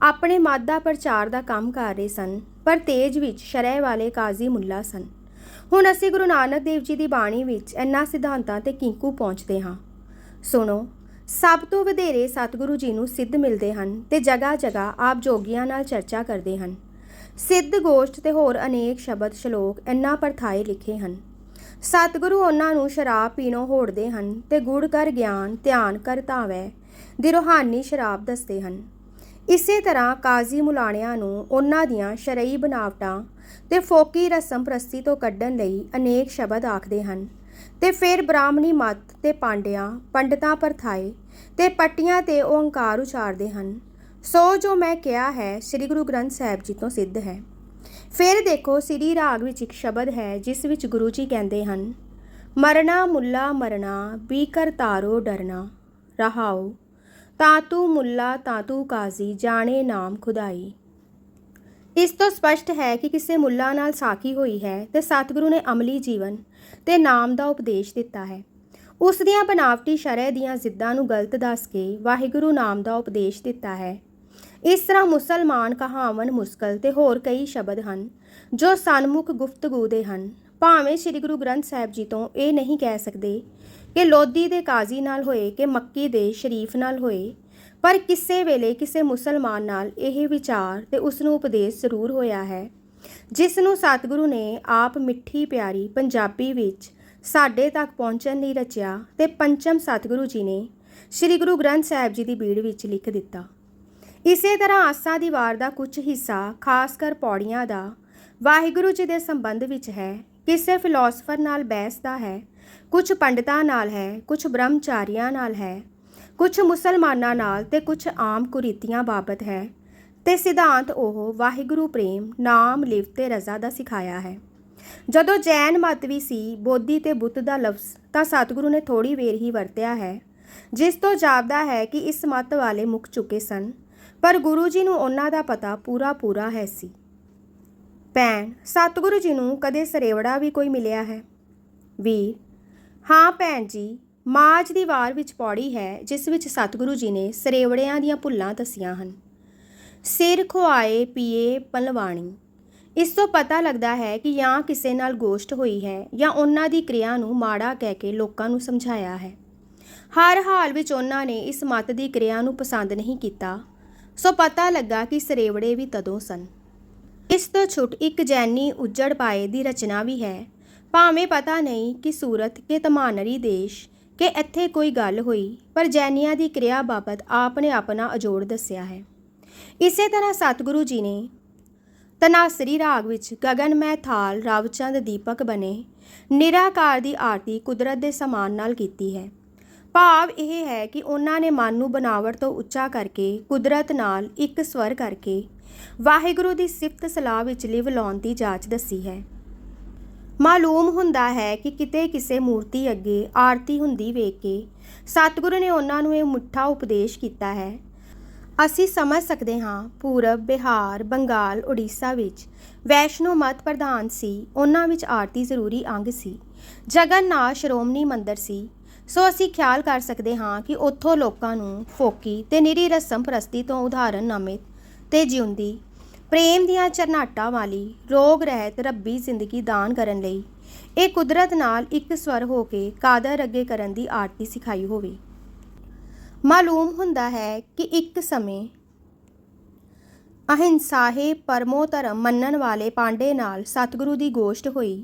ਆਪਣੇ ਮਤ ਦਾ ਪ੍ਰਚਾਰ ਦਾ ਕੰਮ ਕਰ ਰਹੇ ਸਨ, ਪਰ ਤੇਜ ਵਿੱਚ ਸ਼ਰਅ ਵਾਲੇ ਕਾਜ਼ੀ ਮੁੱਲਾ ਸਨ। ਹੁਣ ਅਸੀਂ ਗੁਰੂ ਨਾਨਕ ਦੇਵ ਜੀ ਦੀ ਬਾਣੀ ਵਿੱਚ ਇਹਨਾਂ ਸਿਧਾਂਤਾਂ ਤੇ ਕਿੰਕੂ ਪਹੁੰਚਦੇ ਹਾਂ। ਸੁਣੋ, ਸਭ ਤੋਂ ਵਧੇਰੇ ਸਤਿਗੁਰੂ ਜੀ ਨੂੰ ਸਿੱਧ ਮਿਲਦੇ ਹਨ ਤੇ ਜਗ੍ਹਾ ਜਗ੍ਹਾ ਆਪ ਜੋਗੀਆਂ ਨਾਲ ਚਰਚਾ ਕਰਦੇ ਹਨ। ਸਿੱਧ ਗੋਸ਼ਟ ਤੇ ਹੋਰ ਅਨੇਕ ਸ਼ਬਦ ਸ਼ਲੋਕ ਇਹਨਾਂ ਪਰਥਾਏ ਲਿਖੇ ਹਨ। ਸਤਿਗੁਰੂ ਉਹਨਾਂ ਨੂੰ ਸ਼ਰਾਬ ਪੀਣੋਂ ਹੋੜਦੇ ਹਨ ਤੇ ਗੁੜ ਕਰ ਗਿਆਨ ਧਿਆਨ ਕਰ ਧਾਵੈ, ਦੀ ਰੂਹਾਨੀ ਸ਼ਰਾਬ ਦੱਸਦੇ ਹਨ। ਇਸੇ ਤਰ੍ਹਾਂ ਕਾਜ਼ੀ ਮੁਲਾਣਿਆਂ ਨੂੰ ਉਹਨਾਂ ਦੀਆਂ ਸ਼ਰਈ ਬਨਾਵਟਾਂ ਤੇ ਫੋਕੀ ਰਸਮ ਪ੍ਰਸਤੀ ਤੋਂ ਕੱਢਣ ਲਈ ਅਨੇਕ ਸ਼ਬਦ ਆਖਦੇ ਹਨ ਤੇ ਫਿਰ ਬ੍ਰਾਹਮਣੀ ਮੱਤ ਤੇ ਪਾਂਡਿਆਂ ਪੰਡਤਾਂ ਪਰਥਾਏ ਤੇ ਪੱਟੀਆਂ ਤੇ ਓਂਕਾਰ ਉਚਾਰਦੇ ਹਨ। ਸੋ ਜੋ ਮੈਂ ਕਿਹਾ ਹੈ ਸ੍ਰੀ ਗੁਰੂ ਗ੍ਰੰਥ ਸਾਹਿਬ ਜੀ ਤੋਂ ਸਿੱਧ ਹੈ। ਫਿਰ ਦੇਖੋ ਸ੍ਰੀ ਰਾਗ ਵਿੱਚ ਇੱਕ ਸ਼ਬਦ ਹੈ ਜਿਸ ਵਿੱਚ ਗੁਰੂ ਜੀ ਕਹਿੰਦੇ ਹਨ, ਮਰਨਾ ਮੁੱਲਾ ਮਰਨਾ ਵੀ ਕਰਤਾਰੋ ਡਰਨਾ ਰਹਾਓ, ਤਾਂ ਤੂੰ ਮੁੱਲਾ ਤਾਂ ਤੂੰ ਕਾਜ਼ੀ ਜਾਣੇ ਨਾਮ ਖੁਦਾਈ। ਇਸ ਤੋਂ ਸਪਸ਼ਟ ਹੈ ਕਿ ਕਿਸੇ ਮੁੱਲਾ ਨਾਲ ਸਾਖੀ ਹੋਈ ਹੈ ਤੇ ਸਤਿਗੁਰੂ ਨੇ ਅਮਲੀ ਜੀਵਨ ਤੇ ਨਾਮ ਦਾ ਉਪਦੇਸ਼ ਦਿੱਤਾ ਹੈ। ਉਸ ਦੀਆਂ ਬਨਾਵਟੀ ਸ਼ਰਅ ਦੀਆਂ ਜ਼ਿੱਦਾਂ ਨੂੰ ਗਲਤ ਦੱਸ ਕੇ ਵਾਹਿਗੁਰੂ ਨਾਮ ਦਾ ਉਪਦੇਸ਼ ਦਿੱਤਾ ਹੈ। ਇਸ ਤਰ੍ਹਾਂ ਮੁਸਲਮਾਨ ਕਹਾਵਨ ਮੁਸਕਲ ਤੇ ਹੋਰ ਕਈ ਸ਼ਬਦ ਹਨ ਜੋ ਸਨਮੁਖ ਗੁਫ਼ਤਗੂ ਦੇ ਹਨ। ਭਾਵੇਂ ਸ੍ਰੀ ਗੁਰੂ ਗ੍ਰੰਥ ਸਾਹਿਬ ਜੀ ਤੋਂ ਇਹ ਨਹੀਂ ਕਹਿ ਸਕਦੇ ਕਿ ਲੋਧੀ ਦੇ ਕਾਜ਼ੀ ਨਾਲ ਹੋਏ ਕਿ ਮੱਕੀ ਦੇ ਸ਼ਰੀਫ ਨਾਲ ਹੋਏ, ਪਰ ਕਿਸੇ ਵੇਲੇ ਕਿਸੇ ਮੁਸਲਮਾਨ ਨਾਲ ਇਹ ਵਿਚਾਰ ਤੇ ਉਸ ਨੂੰ ਉਪਦੇਸ਼ ਜ਼ਰੂਰ ਹੋਇਆ ਹੈ ਜਿਸ ਨੂੰ ਸਤਿਗੁਰੂ ਨੇ ਆਪ ਮਿੱਠੀ ਪਿਆਰੀ ਪੰਜਾਬੀ ਵਿੱਚ ਸਾਡੇ ਤੱਕ ਪਹੁੰਚਣ ਲਈ ਰਚਿਆ ਤੇ ਪੰਚਮ ਸਤਿਗੁਰੂ ਜੀ ਨੇ ਸ੍ਰੀ ਗੁਰੂ ਗ੍ਰੰਥ ਸਾਹਿਬ ਜੀ ਦੀ ਬੀੜ ਵਿੱਚ ਲਿਖ ਦਿੱਤਾ। ਇਸੇ ਤਰ੍ਹਾਂ ਆਸਾ ਦੀ ਵਾਰ ਦਾ ਕੁਝ ਹਿੱਸਾ ਖਾਸ ਕਰ ਪੌੜੀਆਂ ਦਾ ਵਾਹਿਗੁਰੂ ਜੀ ਦੇ ਸੰਬੰਧ ਵਿੱਚ ਹੈ। ਕਿਸੇ ਫਿਲਾਸਫਰ ਨਾਲ ਬਹਿਸ ਦਾ ਹੈ, ਕੁਝ ਪੰਡਤਾਂ ਨਾਲ ਹੈ, ਕੁਝ ਬ੍ਰਹਮਚਾਰੀਆਂ ਨਾਲ ਹੈ, ਕੁਝ ਮੁਸਲਮਾਨਾਂ ਨਾਲ ਤੇ ਕੁਝ ਆਮ ਕੁਰੀਤੀਆਂ ਬਾਬਤ ਹੈ ਤੇ ਸਿਧਾਂਤ ਉਹ ਵਾਹਿਗੁਰੂ ਪ੍ਰੇਮ ਨਾਮ ਲਿਵ ਤੇ ਰਜ਼ਾ ਦਾ ਸਿਖਾਇਆ ਹੈ। ਜਦੋਂ ਜੈਨ ਮਤ ਵੀ ਸੀ, ਬੋਧੀ ਤੇ ਬੁੱਤ ਦਾ ਲਫ਼ਜ਼ ਤਾਂ ਸਤਿਗੁਰੂ ਨੇ ਥੋੜ੍ਹੀ ਵੇਰ ਹੀ ਵਰਤਿਆ ਹੈ, ਜਿਸ ਤੋਂ ਜਾਪਦਾ ਹੈ ਕਿ ਇਸ ਮਤ ਵਾਲੇ ਮੁੱਕ ਚੁੱਕੇ ਸਨ, ਪਰ ਗੁਰੂ ਜੀ ਨੂੰ ਉਹਨਾਂ ਦਾ ਪਤਾ ਪੂਰਾ ਹੈ ਸੀ। ਭੈਣ, ਸਤਿਗੁਰੂ ਜੀ ਨੂੰ ਕਦੇ ਸਰੇਵੜਾ ਵੀ ਕੋਈ ਮਿਲਿਆ ਹੈ? ਵੀਰ, ਹਾਂ ਭੈਣ ਜੀ, ਮਾਝ ਦੀ ਵਾਰ ਵਿੱਚ ਪੌੜੀ ਹੈ ਜਿਸ ਵਿੱਚ ਸਤਿਗੁਰੂ ਜੀ ਨੇ ਸਰੇਵੜਿਆਂ ਦੀਆਂ ਭੁੱਲਾਂ ਦੱਸੀਆਂ ਹਨ। ਸਿਰ ਖੁਆਏ ਪੀਏ ਪਲਵਾਣੀ। ਇਸ ਤੋਂ ਪਤਾ ਲੱਗਦਾ ਹੈ ਕਿ ਜਾਂ ਕਿਸੇ ਨਾਲ ਗੋਸ਼ਟ ਹੋਈ ਹੈ ਜਾਂ ਉਹਨਾਂ ਦੀ ਕਿਰਿਆ ਨੂੰ ਮਾੜਾ ਕਹਿ ਕੇ ਲੋਕਾਂ ਨੂੰ ਸਮਝਾਇਆ ਹੈ। ਹਰ ਹਾਲ ਵਿੱਚ ਉਹਨਾਂ ਨੇ ਇਸ ਮਤ ਦੀ ਕਿਰਿਆ ਨੂੰ ਪਸੰਦ ਨਹੀਂ ਕੀਤਾ, ਸੋ ਪਤਾ ਲੱਗਾ ਕਿ ਸਰੇਵੜੇ ਵੀ ਤਦੋਂ ਸਨ। ਇਸ ਤੋਂ ਛੁੱਟ ਇੱਕ ਜੈਨੀ ਉੱਜੜ ਪਾਏ ਦੀ ਰਚਨਾ ਵੀ ਹੈ। ਭਾਵੇਂ ਪਤਾ ਨਹੀਂ ਕਿ ਸੂਰਤ ਕਿ ਧਮਾਨਰੀ ਦੇਸ਼ ਕਿ ਇੱਥੇ ਕੋਈ ਗੱਲ ਹੋਈ, ਪਰ ਜੈਨੀਆਂ ਦੀ ਕਿਰਿਆ ਬਾਬਤ ਆਪ ਨੇ ਆਪਣਾ ਅਜੋੜ ਦੱਸਿਆ ਹੈ। ਇਸੇ ਤਰ੍ਹਾਂ ਸਤਿਗੁਰੂ ਜੀ ਨੇ ਤਨਾਸਰੀ ਰਾਗ ਵਿੱਚ ਗਗਨ ਮੈਂ ਥਾਲ ਰਵਚੰਦ ਦੀਪਕ ਬਣੇ ਨਿਰਾਕਾਰ ਦੀ ਆਰਤੀ ਕੁਦਰਤ ਦੇ ਸਮਾਨ ਨਾਲ ਕੀਤੀ ਹੈ। ਭਾਵ ਇਹ ਹੈ ਕਿ ਉਹਨਾਂ ਨੇ ਮਨ ਨੂੰ ਬਨਾਵਟ ਤੋਂ ਉੱਚਾ ਕਰਕੇ ਕੁਦਰਤ ਨਾਲ ਇੱਕ ਸਵਰ ਕਰਕੇ ਵਾਹਿਗੁਰੂ ਦੀ ਸਿਫਤ ਸਲਾਹ ਵਿੱਚ ਲਿਵ ਲਾਉਣ ਦੀ ਜਾਚ ਦੱਸੀ ਹੈ। ਮਾਲੂਮ ਹੁੰਦਾ ਹੈ ਕਿ ਕਿਤੇ ਕਿਸੇ ਮੂਰਤੀ ਅੱਗੇ ਆਰਤੀ ਹੁੰਦੀ ਵੇਖ ਕੇ ਸਤਿਗੁਰੂ ਨੇ ਉਹਨਾਂ ਨੂੰ ਇਹ ਮਿੱਠਾ ਉਪਦੇਸ਼ ਕੀਤਾ ਹੈ। ਅਸੀਂ ਸਮਝ ਸਕਦੇ ਹਾਂ ਪੂਰਬ, ਬਿਹਾਰ, ਬੰਗਾਲ, ਉੜੀਸਾ ਵਿੱਚ ਵੈਸ਼ਨੋ ਮਤ ਪ੍ਰਧਾਨ ਸੀ। ਉਹਨਾਂ ਵਿੱਚ ਆਰਤੀ ਜ਼ਰੂਰੀ ਅੰਗ ਸੀ। ਜਗਨਨਾਥ ਸ਼੍ਰੋਮਣੀ ਮੰਦਰ ਸੀ। ਸੋ ਅਸੀਂ ਖਿਆਲ ਕਰ ਸਕਦੇ ਹਾਂ ਕਿ ਉੱਥੋਂ ਲੋਕਾਂ ਨੂੰ ਫੋਕੀ ਤੇ ਨਿਰੀ ਰਸਮ ਪ੍ਰਸਤੀ ਤੋਂ ਉਦਾਹਰਨ ਨਾਮਿਤ ਤੇ ਜਿਉਂਦੀ ਪ੍ਰੇਮ ਦੀਆਂ ਝਰਨਾਟਾਂ ਵਾਲੀ ਰੋਗ ਰਹਿਤ ਰੱਬੀ ਜ਼ਿੰਦਗੀ ਦਾਨ ਕਰਨ ਲਈ ਇਹ ਕੁਦਰਤ ਨਾਲ ਇੱਕ ਸਵਰ ਹੋ ਕੇ ਕਾਦਰ ਅੱਗੇ ਕਰਨ ਦੀ ਆਰਤੀ ਸਿਖਾਈ ਹੋਵੇ। ਮਾਲੂਮ ਹੁੰਦਾ ਹੈ ਕਿ ਇੱਕ ਸਮੇਂ ਅਹਿੰਸਾਹੇ ਪਰਮੋ ਧਰਮ ਮੰਨਣ ਵਾਲੇ ਪਾਂਡੇ ਨਾਲ ਸਤਿਗੁਰੂ ਦੀ ਗੋਸ਼ਟ ਹੋਈ।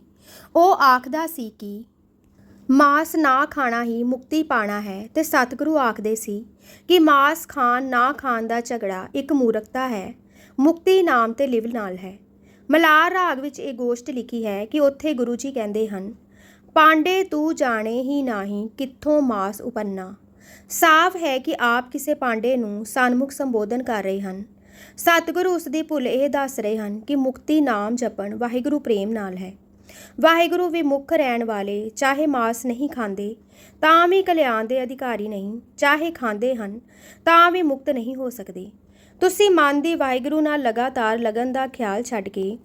ਉਹ ਆਖਦਾ ਸੀ ਕਿ ਮਾਸ ਨਾ ਖਾਣਾ ਹੀ ਮੁਕਤੀ ਪਾਣਾ ਹੈ ਤੇ ਸਤਿਗੁਰੂ ਆਖਦੇ ਸੀ ਕਿ ਮਾਸ ਖਾਣ ਨਾ ਖਾਣ ਦਾ ਝਗੜਾ ਇੱਕ ਮੂਰਖਤਾ ਹੈ, ਮੁਕਤੀ ਨਾਮ ਤੇ ਲਿਵ ਨਾਲ ਹੈ। ਮਲਾਰ ਰਾਗ ਵਿੱਚ ਇਹ ਗੋਸ਼ਟ ਲਿਖੀ ਹੈ ਕਿ ਉੱਥੇ ਗੁਰੂ ਜੀ ਕਹਿੰਦੇ ਹਨ, ਪਾਂਡੇ ਤੂੰ ਜਾਣੇ ਹੀ ਨਾਹੀਂ ਕਿੱਥੋਂ ਮਾਸ ਉਪੰਨਾ। ਸਾਫ਼ ਹੈ ਕਿ ਆਪ ਕਿਸੇ ਪਾਂਡੇ ਨੂੰ ਸਨਮੁਖ ਸੰਬੋਧਨ ਕਰ ਰਹੇ ਹਨ। ਸਤਿਗੁਰੂ ਉਸ ਦੀ ਭੁੱਲ ਇਹ ਦੱਸ ਰਹੇ ਹਨ ਕਿ ਮੁਕਤੀ ਨਾਮ ਜਪਣ ਵਾਹਿਗੁਰੂ ਪ੍ਰੇਮ ਨਾਲ ਹੈ। ਵਾਹਿਗੁਰੂ ਵਿਮੁਖ ਰਹਿਣ ਵਾਲੇ ਚਾਹੇ ਮਾਸ ਨਹੀਂ ਖਾਂਦੇ ਤਾਂ ਵੀ ਕਲਿਆਣ ਦੇ ਅਧਿਕਾਰੀ ਨਹੀਂ, ਚਾਹੇ ਖਾਂਦੇ ਹਨ ਤਾਂ ਵੀ ਮੁਕਤ ਨਹੀਂ ਹੋ ਸਕਦੇ। ਤੁਸੀਂ ਮਨ ਦੀ ਵਾਹਿਗੁਰੂ ਨਾਲ ਲਗਾਤਾਰ ਲਗਨ ਦਾ ਖਿਆਲ ਛੱਡ ਕੇ